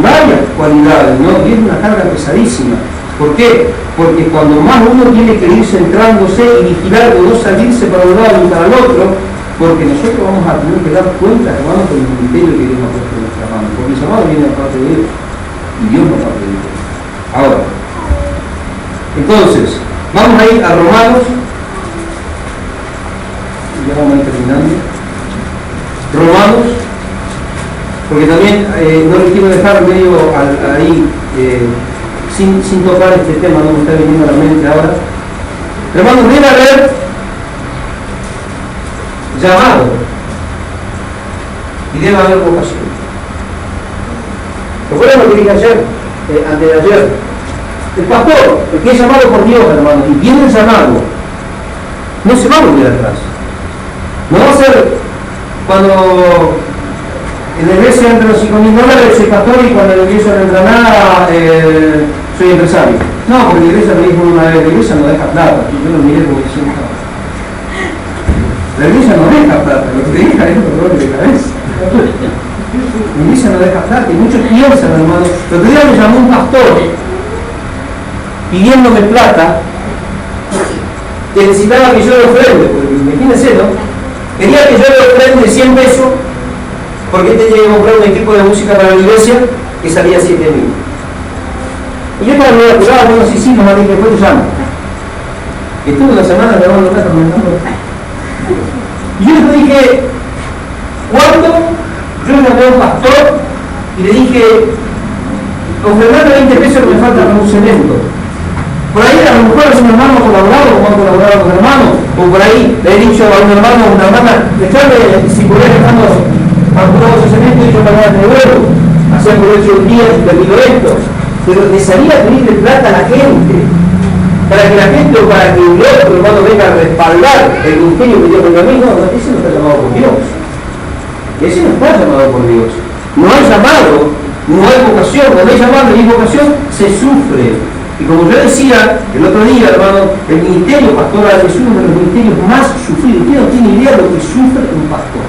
varias cualidades, ¿no? Y es una carga pesadísima. ¿Por qué? Porque cuando más uno tiene que ir centrándose y vigilar de no salirse para un lado ni para el otro, porque nosotros vamos a tener que dar cuenta, hermanos, del ministerio que Dios nos ha puesto en nuestra mano. Porque el llamado viene de parte de Dios y Dios nos parte de Dios. Ahora, entonces, vamos a ir a Romanos. Ya vamos a ir terminando. Romanos porque también no le quiero dejar medio ahí sin tocar este tema, no me está viniendo a la mente ahora. Hermanos, debe haber llamado y debe haber vocación. ¿Recuerdan lo que dije ayer, antes de ayer? El pastor, el que es llamado por Dios, hermanos, y tiene el llamado, no se va a volver atrás. No va a ser cuando en la iglesia entre los 5.000 dólares soy pastor y cuando en la iglesia no entra nada soy empresario. No, porque la iglesia me dijo una vez, la iglesia no deja plata. Y yo lo miré como diciendo, la iglesia no deja plata, lo que te deja es dolor de cabeza. La iglesia no deja plata, y muchos piensan, hermanos. El otro día me llamó un pastor pidiéndome plata, que necesitaba que yo le ofrende, porque imagínense, ¿no? Quería que yo le ofrende 100 pesos, porque tenía que comprar un equipo de música para la iglesia que salía 7.000. Y yo estaba muy apurado, bueno, sí, nomás dije, después te llamo. Estuve una semana grabando plata comentando. Y yo le dije, ¿cuánto? Yo le llamé a un pastor y le dije, ofrendame 20 pesos que me falta para un cemento. Por ahí a lo mejor algún hermano colaborado, como han colaborado con hermanos, o por ahí le he dicho a un hermano o una hermana, dejame, si por ahí estamos amputados ese cemento y yo mañana te devuelvo. Hacía por eso un día y terminó esto. Pero te salía a pedirle plata a la gente, para que la gente o para que el otro hermano venga a respaldar el ministerio que Dios me a mí. No, ese no está llamado por Dios. Ese no está llamado por Dios. No hay llamado, no hay vocación. Cuando hay llamado y hay vocación, se sufre. Y como yo decía el otro día, hermano, el ministerio pastoral es uno de los ministerios más sufridos. Usted no tiene idea de lo que sufre un pastor.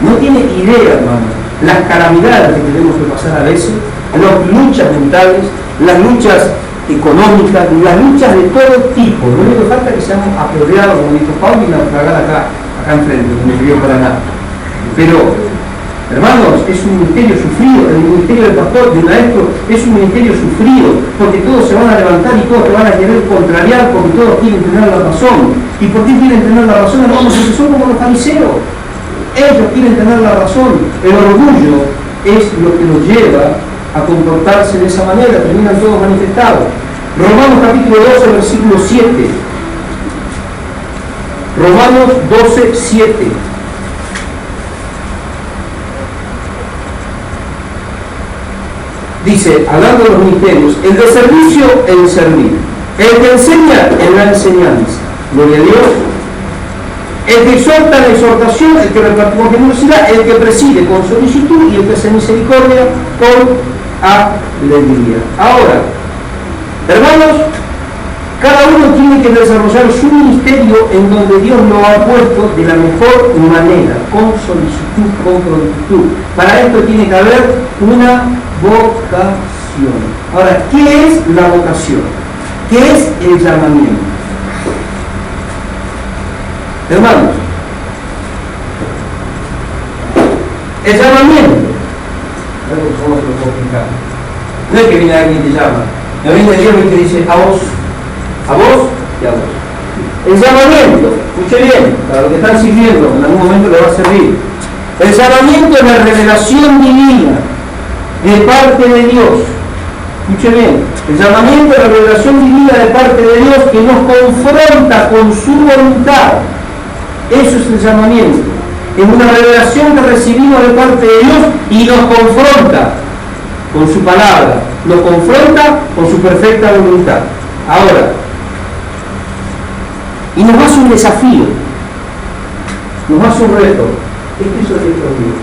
No tiene idea, hermano, las calamidades que tenemos que pasar a veces, las luchas mentales, las luchas económicas, las luchas de todo tipo. Lo único que falta es que seamos apoyados, como dijo Pablo, y la tragada acá enfrente, como el río Paraná. Pero, hermanos, es un ministerio sufrido. El ministerio del pastor, del maestro, es un ministerio sufrido, porque todos se van a levantar y todos te van a querer contrariar, porque todos quieren tener la razón. ¿Y por qué quieren tener la razón, hermanos? Porque son como los fariseos. Ellos quieren tener la razón. El orgullo es lo que los lleva a comportarse de esa manera. Terminan todos manifestados. Romanos capítulo 12, versículo 7. Romanos 12, 7. Dice, hablando de los ministerios, el de servicio en servir, el que enseña en la enseñanza, gloria a Dios, el que exhorta en la exhortación, el que reparte con generosidad, el que preside con solicitud y el que hace misericordia con alegría. Ahora, hermanos, cada uno tiene que desarrollar su ministerio en donde Dios lo ha puesto de la mejor manera, con solicitud, con prontitud. Para esto tiene que haber una vocación. Ahora, ¿qué es la vocación? ¿Qué es el llamamiento? Hermanos, el llamamiento, ¿cómo se lo puedo explicar? No es que viene alguien y te llama, no viene Dios y te dice a vos y a vos. El llamamiento, escuche bien, para los que están sirviendo, en algún momento le va a servir. El llamamiento es la revelación divina de parte de Dios. Escuche bien, el llamamiento es la revelación divina de parte de Dios que nos confronta con su voluntad. Eso es el llamamiento. Es una revelación que recibimos de parte de Dios y nos confronta con su palabra. Nos confronta con su perfecta voluntad. Ahora, y nos hace un desafío. Nos hace un reto. Este es el reto mío.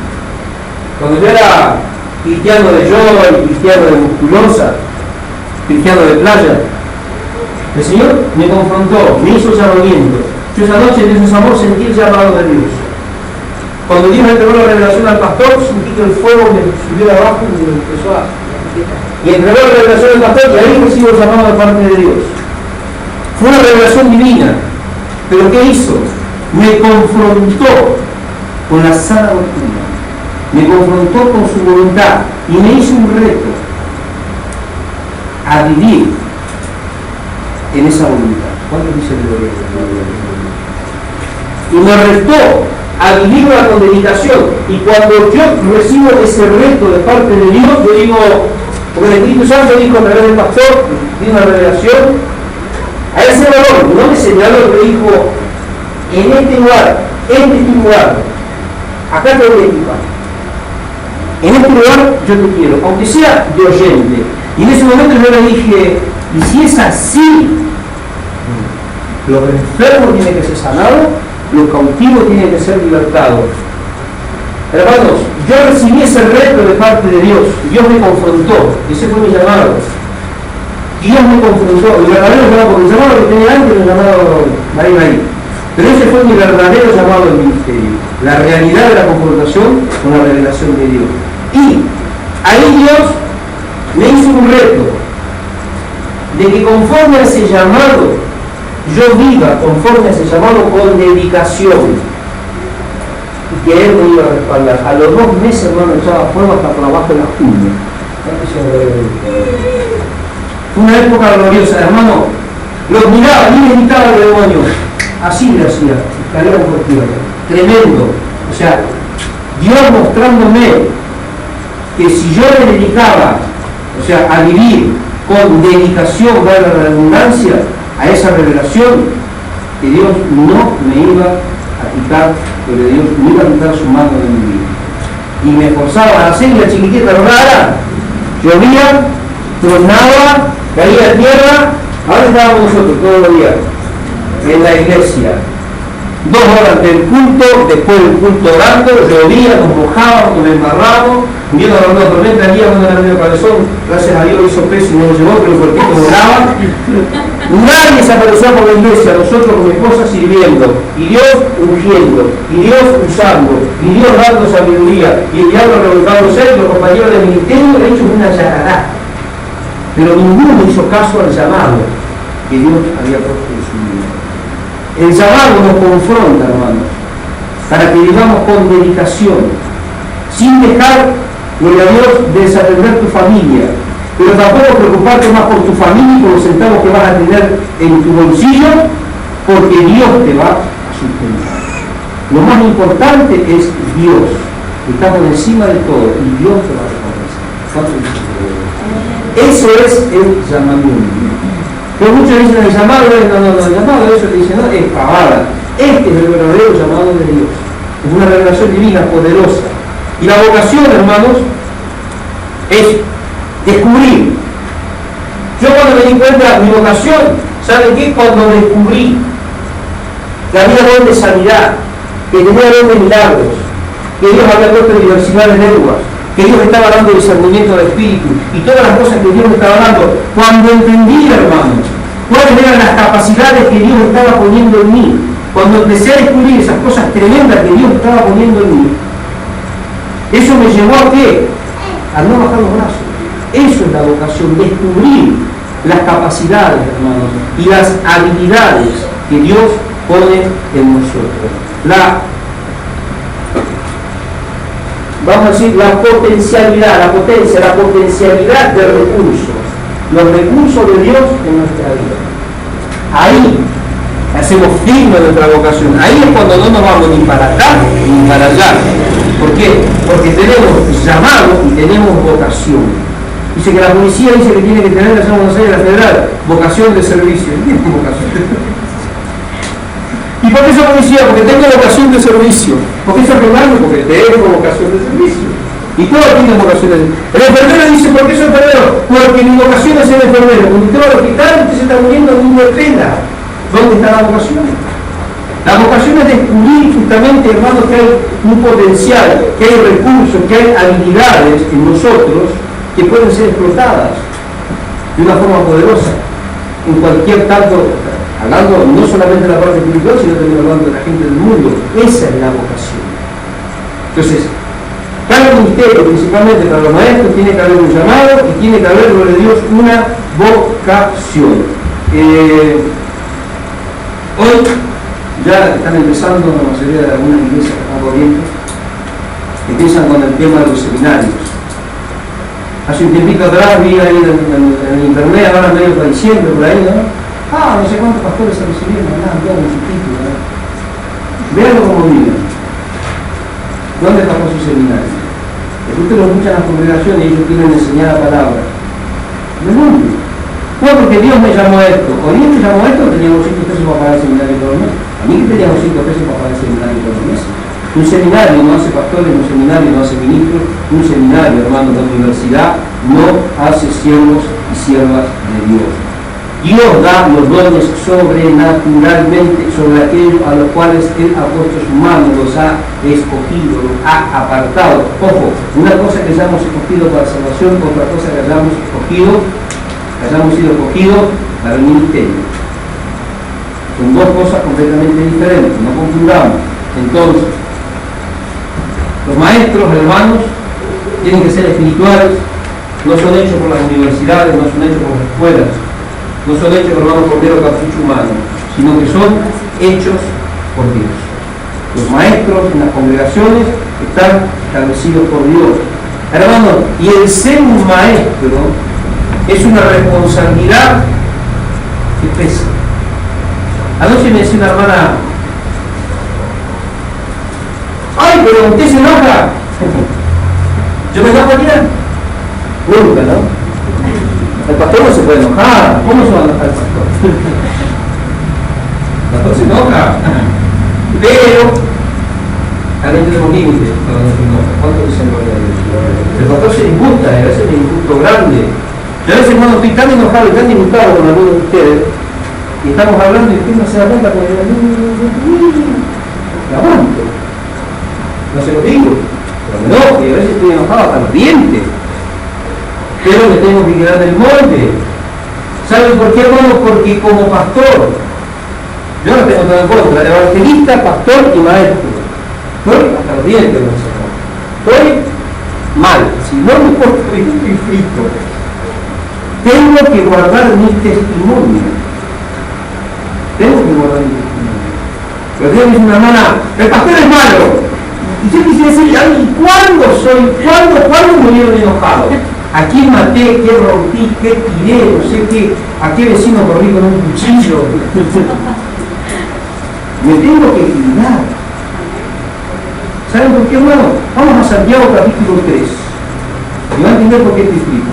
Cuando yo era cristiano de yoga, cristiano de musculosa, cristiano de playa, el Señor me confrontó, me hizo llamamiento. Yo esa noche en esos amores sentí el llamado de Dios. Cuando Dios me entregó la revelación al pastor, sentí que el fuego me subió de abajo y me empezó a... Y entregó la revelación al pastor y ahí recibo el llamado de parte de Dios. Fue una revelación divina. ¿Pero qué hizo? Me confrontó con la sana doctrina. Me confrontó con su voluntad y me hizo un reto a vivir en esa voluntad. ¿Cuánto dice gloria? Y me retó a vivirla con dedicación. Y cuando yo recibo ese reto de parte de Dios, yo digo, porque el Espíritu Santo dijo a través del pastor, tiene una revelación, a ese varón no me señaló, me dijo, en este lugar, este es tu lugar, acá te voy a equipar. En este lugar yo te quiero, aunque sea de oyente. Y en ese momento yo le dije, y si es así, los enfermos tienen que ser sanados, los cautivos tienen que ser libertados. Hermanos, yo recibí ese reto de parte de Dios. Dios me confrontó. Ese fue mi llamado. Dios me confrontó. El verdadero llamado, porque el llamado que tenía antes era el llamado María. Pero ese fue mi verdadero llamado al ministerio. La realidad de la confrontación con la revelación de Dios. Y ahí Dios me hizo un reto de que conforme a ese llamado, yo viva conforme a ese llamado con dedicación. Y que Él me iba a respaldar. A los 2 meses, hermano, echaba fuego hasta por abajo de las uñas. Fue una época gloriosa, hermano. Los miraba y les gritaba al demonio. Así le hacía, caían por tierra. Tremendo. O sea, Dios mostrándome que si yo me dedicaba, o sea, a vivir con dedicación, valga la redundancia, a esa revelación, que Dios no me iba a quitar, porque Dios no iba a quitar su mano de mi vida. Y me forzaba a hacer la chiquitita rara, llovía, tronaba, caía a tierra. Ahora estábamos nosotros todos los días en la iglesia, 2 horas del culto, después del culto orando, llovía, nos mojábamos, nos embarramos, viendo la tormenta, el día cuando era medio cabezón, gracias a Dios hizo peso y no lo llevó, pero el cuerpito volaba. Nadie se apareció por la iglesia, nosotros con mi esposa sirviendo, y Dios ungiendo, y Dios usando, y Dios dando sabiduría, y el diablo revolcándose, y los compañeros del ministerio le hecho una yarará. Pero ninguno hizo caso al llamado que Dios había puesto en su vida. El llamado nos confronta, hermanos, para que vivamos con dedicación, sin dejar, gloria a Dios, de desatender tu familia, pero tampoco preocuparte más por tu familia y por los centavos que vas a tener en tu bolsillo, porque Dios te va a sustentar. Lo más importante es Dios, que está por encima de todo, y Dios te va a recompensar. Eso es el llamamiento. Que muchos dicen el llamado es, el llamado de eso que dicen, no, es pavada. Este es el verdadero llamado de Dios. Es una revelación divina, poderosa. Y la vocación, hermanos, es descubrir. Yo cuando me di cuenta de mi vocación, ¿saben qué? Cuando descubrí que había don de sanidad, que tenía don de milagros, que Dios había puesto diversidad de lenguas, que Dios estaba dando discernimiento de espíritu y todas las cosas que Dios me estaba dando. Cuando entendí, hermanos, cuáles eran las capacidades que Dios estaba poniendo en mí, cuando empecé a descubrir esas cosas tremendas que Dios estaba poniendo en mí, eso me llevó a ¿qué? A no bajar los brazos. Eso es la vocación, descubrir las capacidades, hermanos, y las habilidades que Dios pone en nosotros. Vamos a decir, la potencialidad, la potencialidad de recursos, los recursos de Dios en nuestra vida. Ahí hacemos firme nuestra vocación. Ahí es cuando no nos vamos ni para acá ni para allá. ¿Por qué? Porque tenemos llamado y tenemos vocación. Dice que la policía dice que tiene que tener, la Buenos Aires, la federal, vocación de servicio. ¿Qué es vocación? ¿Y por qué soy policía? Porque tengo vocación de servicio. ¿Por qué soy enfermero? Porque tengo vocación de servicio. Y todos tienen vocación de servicio. El enfermero dice, ¿por qué soy enfermero? Porque mi vocación es ser enfermero. Cuando usted va al hospital, usted se está muriendo de una pena. ¿Dónde está la vocación? La vocación es descubrir justamente, hermanos, que hay un potencial, que hay recursos, que hay habilidades en nosotros que pueden ser explotadas de una forma poderosa en cualquier tanto. Hablando no solamente de la parte espiritual, sino también hablando de la gente del mundo. Esa es la vocación. Entonces, cada ministerio, principalmente para los maestros, tiene que haber un llamado y tiene que haber, gloria a Dios, una vocación. Hoy ya están empezando, la mayoría de algunas iglesias que están corriendo, empiezan con el tema de los seminarios. Hace un tiempito atrás vi ahí en internet, ahora medio para diciembre, por ahí, ¿no? No sé cuántos pastores se recibieron, un título, ¿no? Véanlo como viven. ¿Dónde bajó su seminario? Usted lo escucha en las congregaciones y ellos quieren enseñar la palabra. ¿De dónde? No, porque Dios me llamó a esto. O Dios me llamó a esto, teníamos 5 pesos para pagar el seminario todos los meses. A mí que teníamos 5 pesos para pagar el seminario todos los meses. Un seminario no hace pastores, un seminario no hace ministros, un seminario, hermano, de universidad no hace siervos y siervas de Dios. Dios da los dones sobrenaturalmente sobre aquellos a los cuales Él ha puesto su mano, los ha escogido, los ha apartado. Ojo, una cosa que hayamos escogido para salvación, otra cosa que hayamos sido escogidos para el ministerio. Son dos cosas completamente diferentes, no confundamos. Entonces, los maestros, hermanos, tienen que ser espirituales, no son hechos por las universidades, no son hechos por las escuelas, no son hechos, hermanos, por mero capricho humano, sino que son hechos por Dios. Los maestros en las congregaciones están establecidos por Dios. Hermanos, y el ser un maestro es una responsabilidad que pesa. Anoche me decía una hermana: ¡ay, pero usted se enoja! ¿Yo me enojo aquí? Nunca, ¿no? El pastor no se puede enojar. ¿Cómo se va a enojar el pastor? El pastor se enoja. Pero también tenemos límites para nuestro enojo. ¿Cuánto dicen gloria a Dios? El pastor se disgusta, a veces es un disgusto grande. Yo a veces, hermano, estoy tan enojado y tan disgustado con algunos de ustedes, y estamos hablando y usted no se da cuenta porque yo la aguanto. No se lo digo, pero me enojo y a veces estoy enojado hasta los dientes. Pero me tengo que quedar del molde. ¿Saben por qué, hermano? Porque como pastor, yo no tengo todo en contra, evangelista, pastor y maestro. Estoy hasta los dientes, no sé. Estoy mal. Si no me porto bien, estoy frito. Tengo que guardar mi testimonio. Tengo que guardar mi testimonio. Pero Dios dice una hermana: el pastor es malo. Y yo quisiera decir: ay, ¿cuándo me vieron enojado? ¿A quién maté? ¿Qué rompí? ¿Qué tiré? No sé qué. ¿A qué vecino corrí con un cuchillo? Me tengo que cuidar. ¿Saben por qué, hermano? Vamos a Santiago capítulo 3. Y van a entender por qué estoy escrito.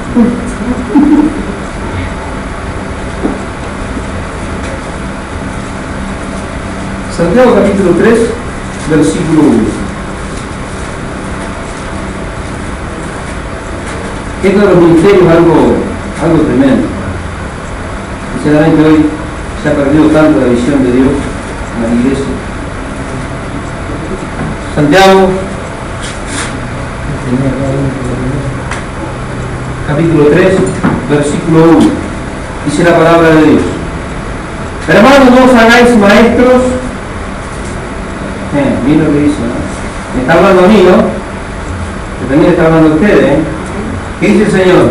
Santiago capítulo 3, versículo 1. Esto de los ministerios es algo tremendo. Sinceramente hoy se ha perdido tanto la visión de Dios en la iglesia. Santiago, capítulo 3, versículo 1. Dice la palabra de Dios: hermanos, no os hagáis maestros. Miren lo que dice, ¿no? Me está hablando a mí, ¿no? Que también está hablando a ustedes, ¿eh? ¿Qué dice el Señor?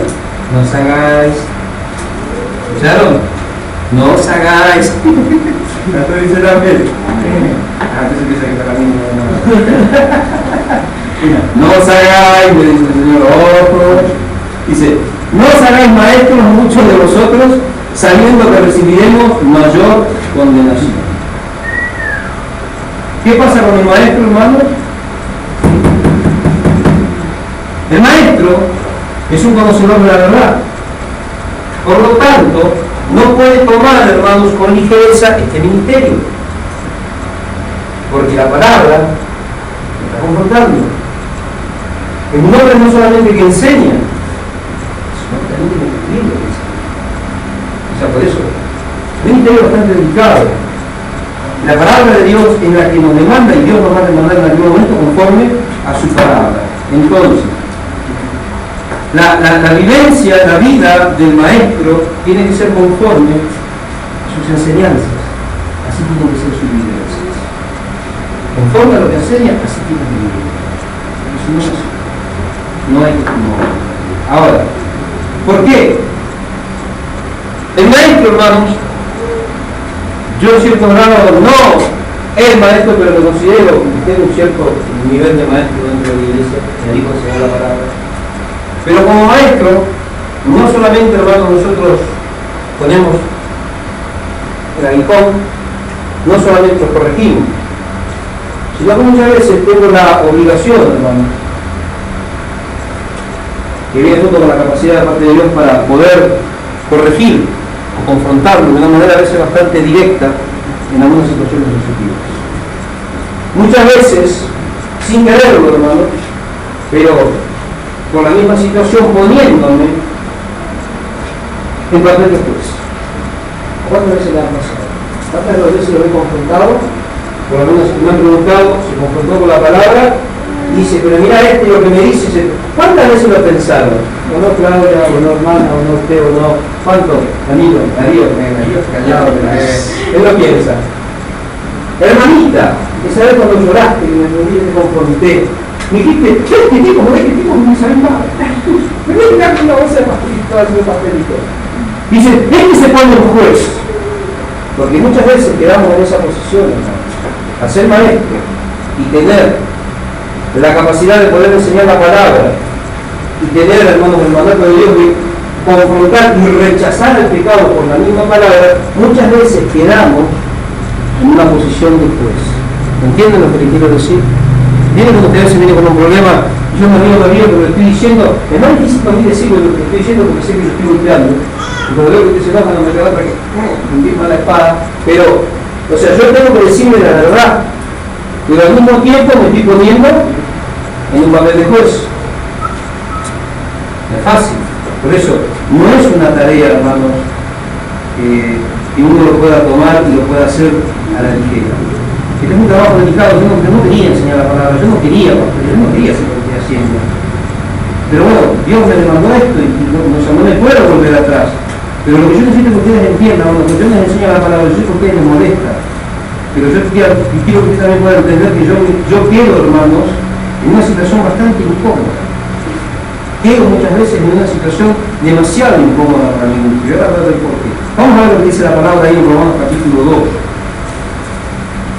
No os hagáis. ¿Escucharon? No os hagáis. ¿Esto dice también? Antes empieza a quitar la misma. No os hagáis, me dice el Señor. Ojo. Dice: no os hagáis maestros muchos de vosotros, sabiendo que recibiremos mayor condenación. ¿Qué pasa con el maestro, hermanos? El maestro es un conocedor de la verdad. Por lo tanto, no puede tomar, hermanos, con ligereza este ministerio. Porque la palabra me está confrontando. Es un hombre no solamente que enseña, sino que también que escribe lo que enseña. O sea, por eso, un ministerio bastante delicado. La palabra de Dios es la que nos demanda, y Dios nos va a demandar en algún momento conforme a su palabra. Entonces, la vivencia, la vida del maestro tiene que ser conforme a sus enseñanzas. Así tienen que ser sus vivencias. Conforme a lo que enseña, así tiene que vivir. No hay testimonio. Ahora, ¿por qué? El maestro, hermanos, yo en cierto grado no es maestro, pero lo considero que tengo un cierto nivel de maestro dentro de la iglesia, me dijo el Señor la palabra. Pero como maestro, no solamente, hermanos, nosotros ponemos el aguijón, no solamente los corregimos, Yo muchas veces tengo la obligación, hermano, que viene junto con la capacidad de parte de Dios para poder corregir o confrontarlo de una manera a veces bastante directa en algunas situaciones sensitivas. Muchas veces, sin quererlo, hermano, pero con la misma situación poniéndome en papel de juez. ¿Cuántas veces le ha pasado? ¿Cuántas veces lo he confrontado? Por lo menos me han preguntado, se confrontó con la palabra y dice, pero mira lo que me dice, ¿cuántas veces lo pensaron? O no Claudia, o no hermana, o no usted, o no, ¿cuánto? Amigo, Darío, callado, él lo piensa. Hermanita, esa vez cuando lloraste, me confronté, me dijiste, ¿qué tipo? ¿No ves qué tipo? No sabe nada. Me voy a quedar con una bolsa de papelito. Dice, es que se pone un juez. Porque muchas veces quedamos en esa posición, hermano. A ser maestro y tener la capacidad de poder enseñar la palabra y tener, hermanos, el mandato de Dios de confrontar y rechazar el pecado por la misma palabra, muchas veces quedamos en una posición de juez. ¿Entienden lo que les quiero decir? Viene cuando ustedes se viene con un problema, yo me río todavía, pero le estoy diciendo, es más difícil para mí decirlo lo que estoy diciendo porque sé que yo estoy golpeando. Y cuando veo que usted se enoja, no me queda para que me firma la espada, pero, o sea, yo tengo que decirle la verdad, pero al mismo tiempo me estoy poniendo en un papel de juez. No es fácil. Por eso, no es una tarea, hermanos, que uno lo pueda tomar y lo pueda hacer a la ligera. Este es un trabajo dedicado, yo no quería enseñar la palabra, yo no quería hacer lo que estoy haciendo. Pero bueno, Dios me demandó esto y no me puedo volver atrás. Pero lo que yo necesito que ustedes entiendan, lo que yo les enseño la palabra, yo sé que a ustedes les molesta. Pero yo quiero que ustedes también puedan entender que yo quedo, hermanos, en una situación bastante incómoda. Quedo muchas veces en una situación demasiado incómoda para mí. Y ahora voy a ver por qué. Vamos a ver lo que dice la palabra ahí en Romanos capítulo 2.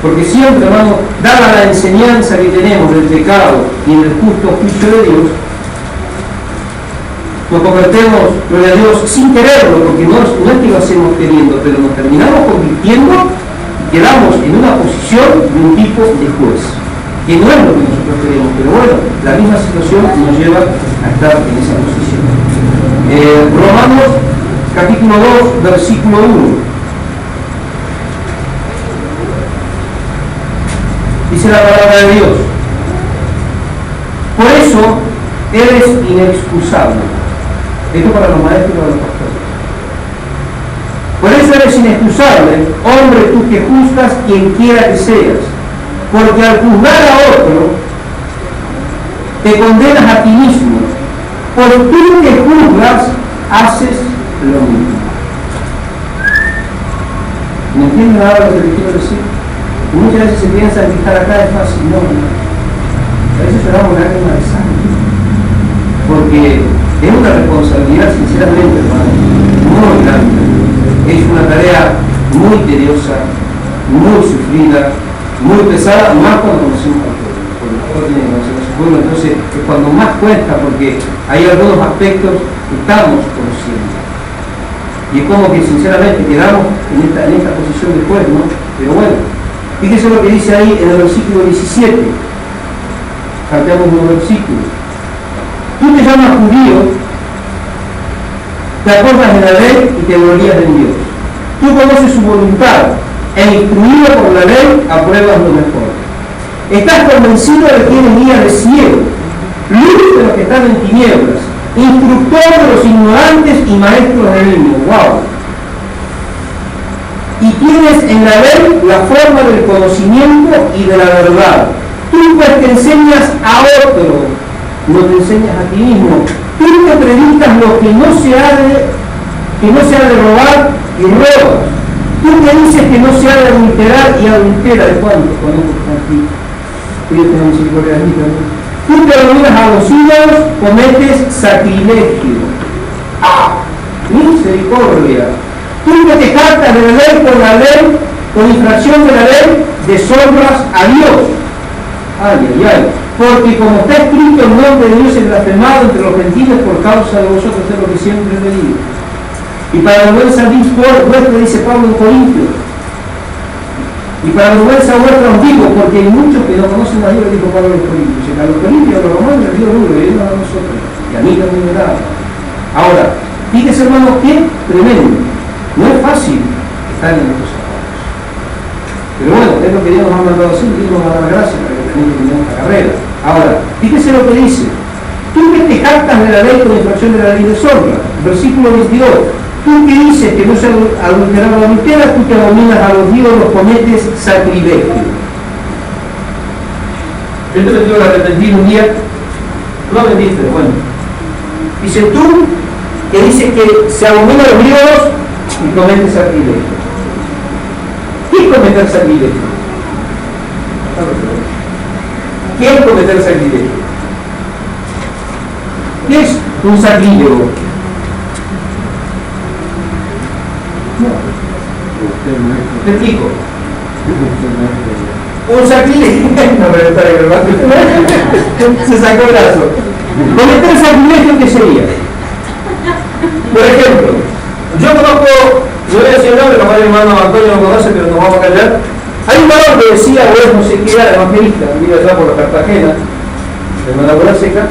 Porque siempre, hermano, dada la enseñanza que tenemos del pecado y del justo juicio de Dios, nos convertimos, gloria a Dios, sin quererlo, porque no es que lo hacemos queriendo, pero nos terminamos convirtiendo y quedamos en una posición de un tipo de juez, que no es lo que nosotros queremos, pero bueno, la misma situación nos lleva a estar en esa posición. Romanos capítulo 2, versículo 1. Dice la palabra de Dios: por eso eres inexcusable. Esto para los maestros y para los pastores. Por eso eres inexcusable, hombre, tú que juzgas quien quiera que seas, porque al juzgar a otro, te condenas a ti mismo, por tú que juzgas, haces lo mismo. ¿Me entienden ahora lo que les quiero decir? Y muchas veces se piensa que estar acá es fácil, no. A veces lloramos lágrimas de sangre, porque es una responsabilidad, sinceramente, hermano, muy grande. Es una tarea muy tediosa, muy sufrida, muy pesada, más cuando conocemos al pueblo. Porque el pueblo tiene que conocer a su pueblo, entonces es cuando más cuesta, porque hay algunos aspectos que estamos conociendo. Y es como que sinceramente quedamos en esta posición de juez, ¿no? Pero bueno, fíjese lo que dice ahí en el versículo 17. Cambiamos los versículos. Tú te llamas judío, te acuerdas de la ley y te glorías en Dios. Tú conoces su voluntad e instruido por la ley apruebas lo mejor. Estás convencido de que eres guía de cielo, luz de los que están en tinieblas, instructor de los ignorantes y maestro de niños. ¡Wow! Y tienes en la ley la forma del conocimiento y de la verdad. Tú pues te enseñas a otro, no te enseñas a ti mismo. Tú te predicas lo que no se ha de robar y robas. Tú te dices que no se ha de adulterar y adultera. ¿De cuánto? Aquí. Dios tenga misericordia de mí también. Tú te reúnes a los ídolos, cometes sacrilegio. ¡Ah! Misericordia. Tú que te jactas de la ley por la ley, con infracción de la ley, deshonras a Dios. Ay, ay, ay. Porque como está escrito, el nombre de Dios es blasfemado entre los gentiles por causa de vosotros, es lo que siempre he leído. Y para vergüenza vuestra, dice Pablo en Corintios, Y para vergüenza vuestra os digo, porque hay muchos que no conocen a Dios, dijo Pablo a los Corintios. A los Corintios, a los romanos les dio duro, y a nosotros. Y a mí también me da. Ahora, fíjese hermanos, qué tremendo. No es fácil estar en estos zapatos. Pero bueno, es lo que Dios nos ha mandado a hacer, Dios nos va a dar gracia para que tenemos que terminar esta carrera. Ahora, fíjese lo que dice. Tú que te jactas de la ley con infracción de la ley de Zorra, versículo 22. Tú que dices que no se adulteraba la adultera, tú que abominas a los ídolos cometes sacrilegio. Esto me tuve que arrepentir un día. No me dice, bueno. Dice tú que dices que se abomina a los ídolos y cometes sacrilegio. ¿Qué es cometer sacrilegio? ¿Qué es cometer sacrilegio? ¿Qué es un sacrílego? Te explico. Un sacrilegio. No, pero está bien, ¿verdad? Se sacó el brazo. Cometer sacrilegio, ¿qué sería? Por ejemplo, yo conozco, yo voy a decir el nombre, capaz el hermano Antonio lo conoce, pero nos vamos a callar. Hay un varón que decía, o es no sé qué era, evangelista, vive allá por la Cartagena, de la Bola Seca,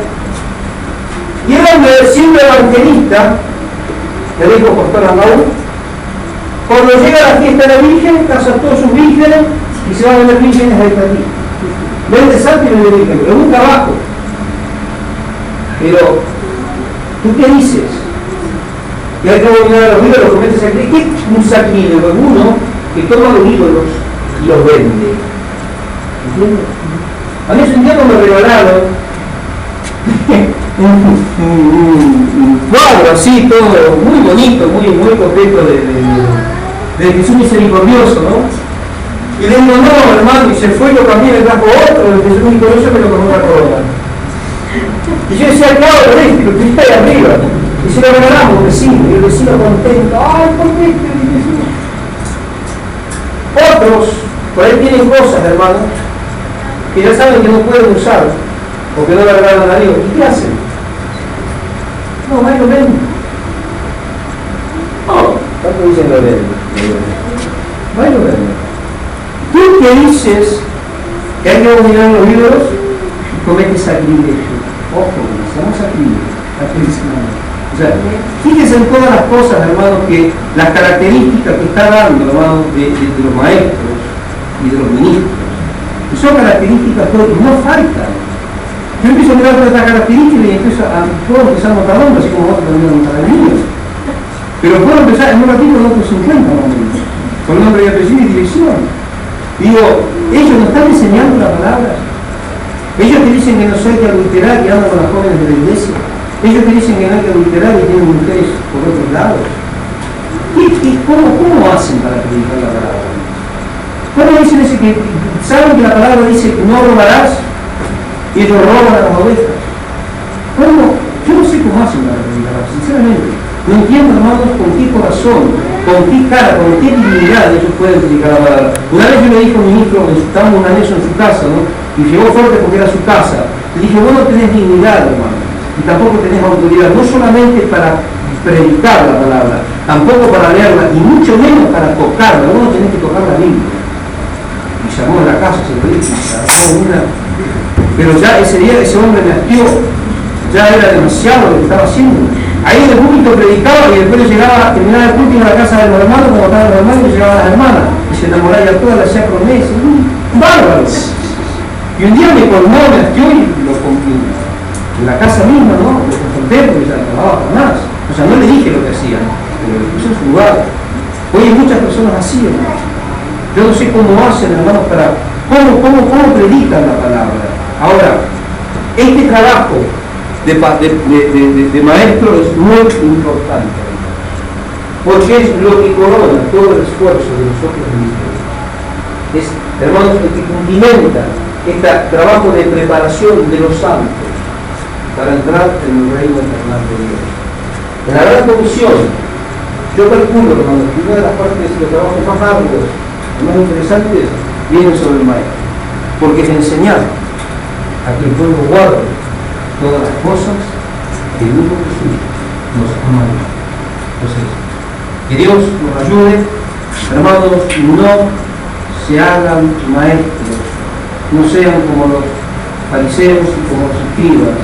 y era un siendo evangelista, le dijo pastor Amaú, cuando llega la fiesta de la Virgen, casa todos sus vírgenes y se van a vender vírgenes a esta aquí. Vende santo y vende virgen, pero es un trabajo. Pero, ¿tú qué dices? Que hay que abominar a los ídolos, cometes sacrilegio. ¿Qué es un sacrilegio? Es uno que toma los ídolos y los vende. ¿Entiendes? A mí un día me regalaron un cuadro así, todo muy bonito, muy coqueto de Jesús misericordioso, ¿no? Y le digo, no, hermano, y se fue, lo cambié, me trajo otro, de Jesús misericordioso, me lo compró una corona. Y yo decía, claro, lo que está ahí arriba. Y se lo regalamos, vecino, y el vecino contento, ay, ¿por qué? Otros, por ahí tienen cosas, hermano, que ya saben que no pueden usar, o que no le regalan a Dios. ¿Y qué hacen? No, ahí lo ven. No, ¿cuánto dicen lo ven? Ahí lo ven. Tú que dices que hay que abominar los ídolos, cometes sacrilegio. Ojo, se llama sacrilegio. O sea, fíjense en todas las cosas, hermanos, que las características que está dando, hermanos, de los maestros y de los ministros, que son características que no faltan. Yo empiezo a mirar todas estas características y puedo empezar a notar hombres, así como vosotros también a notar niños. Pero puedo empezar en un ratito con otros 50 momentos, con nombre y apellido y dirección. Digo, ellos nos están enseñando la palabra. Ellos que dicen que no se hay que adulterar y andan con las jóvenes de la iglesia. Ellos que dicen que no hay que adulterar y tienen mujeres por otros lados. ¿Cómo hacen para predicar la palabra? ¿Cómo dicen ese que saben que la palabra dice no robarás y ellos roban a las ovejas? ¿Cómo? Yo no sé cómo hacen para predicar, sinceramente. No entiendo, hermanos, con qué corazón, con qué cara, con qué dignidad ellos pueden predicar la palabra. Una vez yo le dije a un ministro, estábamos un anexo en su casa, ¿no? Y llegó fuerte porque era su casa. Le dije, vos no tenés dignidad, hermano, y tampoco tenés autoridad, no solamente para predicar la palabra, tampoco para leerla, y mucho menos para tocarla. Vos no tenés que tocar la Biblia. Y llamó a la casa, se lo dije, pero ya ese día ese hombre me hastió, ya era demasiado lo que estaba haciendo. Ahí en el púlpito predicaba y después llegaba, terminaba el culto, iba a la casa de los hermanos, como estaban los hermanos, y llegaban las hermanas, y se enamoraba ya toda la hacía promesa. ¡Bárbaro! Y un día me colmó, me hastió y lo compré. En la casa misma, ¿no? Lo confronté porque ya no trabajaba más. O sea, no le dije lo que hacía, pero le puse en su lugar. Hoy hay muchas personas así, hermano. Yo no sé cómo hacen, hermanos, para... ¿Cómo predican la palabra? Ahora, este trabajo de maestro es muy importante, porque es lo que corona todo el esfuerzo de nosotros mismos. Es, hermanos, el que cumplimenta este trabajo de preparación de los santos para entrar en el reino eternal de Dios. En la gran comisión, yo calculo, hermanos, que una de las partes de los trabajos más arduos y más interesantes viene sobre el maestro, porque es enseñar a que el pueblo guarde todas las cosas que el único Jesús nos ha mandado. Entonces, que Dios nos ayude, hermanos, no se hagan maestros, no sean como los fariseos y como los escribas.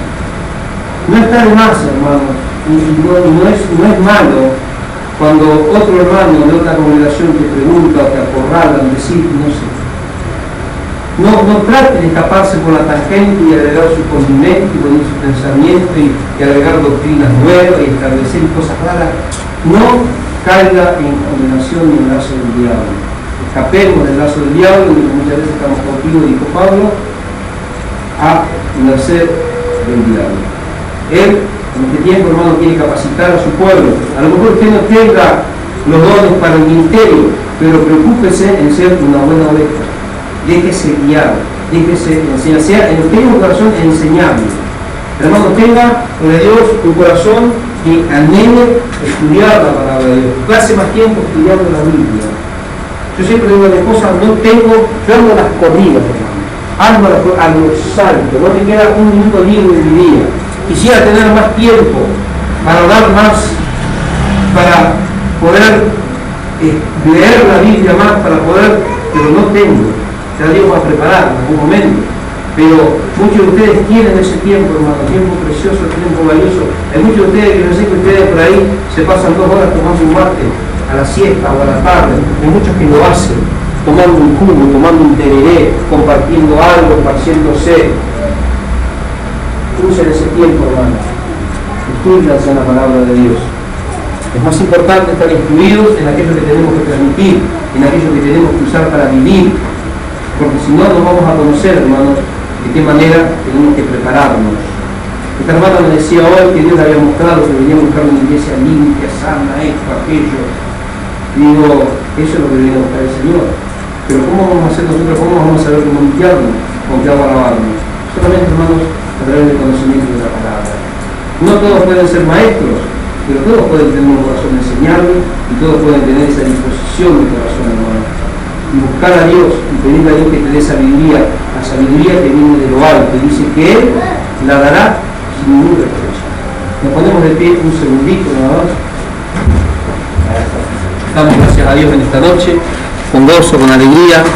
No está de más, hermanos, y no es malo cuando otro hermano de otra congregación te pregunta o te acorralan, decir, no sé. No trate de escaparse por la tangente y agregar su condimento y poner su pensamiento y agregar doctrinas nuevas y establecer cosas raras. No caiga en condenación ni en el lazo del diablo. Escapemos del lazo del diablo, porque muchas veces estamos cautivos, dijo Pablo, a merced del diablo. Él, en este tiempo, hermano, quiere capacitar a su pueblo. A lo mejor usted no tenga los dones para el ministerio, pero preocúpese en ser una buena oveja. Déjese guiar, déjese enseñar, sea en usted un corazón enseñable. Hermano, tenga, por Dios, un corazón que anhele estudiar la palabra de Dios. Pase más tiempo estudiando la Biblia. Yo siempre digo a mi esposa, yo ando las corridas, hermano. Ando a los saltos, no me queda un minuto libre en mi día. Quisiera tener más tiempo para orar más, para poder leer la Biblia más, pero no tengo. Ya Dios va a preparar en algún momento. Pero muchos de ustedes tienen ese tiempo, hermano, tiempo precioso, tiempo valioso. Hay muchos de ustedes que yo sé que ustedes por ahí se pasan 2 horas tomando un mate a la siesta o a la tarde. Hay muchos que lo hacen, tomando un jugo, tomando un tereré, compartiendo algo, esparciéndose. Usen ese tiempo, hermano. Estúdianse en la palabra de Dios. Es más importante estar instruidos en aquello que tenemos que transmitir, en aquello que tenemos que usar para vivir, porque si no nos vamos a conocer, hermanos, de qué manera tenemos que prepararnos. Esta hermana me decía hoy que Dios le había mostrado que venía a buscar una iglesia limpia, sana, esto, aquello. Y digo, eso es lo que viene a buscar el Señor. Pero ¿cómo vamos a hacer nosotros? ¿Cómo vamos a saber cómo limpiarnos? ¿Con qué agua lavarnos? Solamente, hermanos, a través del conocimiento de la palabra. No todos pueden ser maestros, pero todos pueden tener un corazón enseñable y todos pueden tener esa disposición de corazón, hermano. Y buscar a Dios y pedirle a Dios que te dé sabiduría, la sabiduría que viene de lo alto, y dice que Él la dará sin ningún reproche. Nos ponemos de pie un segundito nada más. Damos gracias a Dios en esta noche, con gozo, con alegría.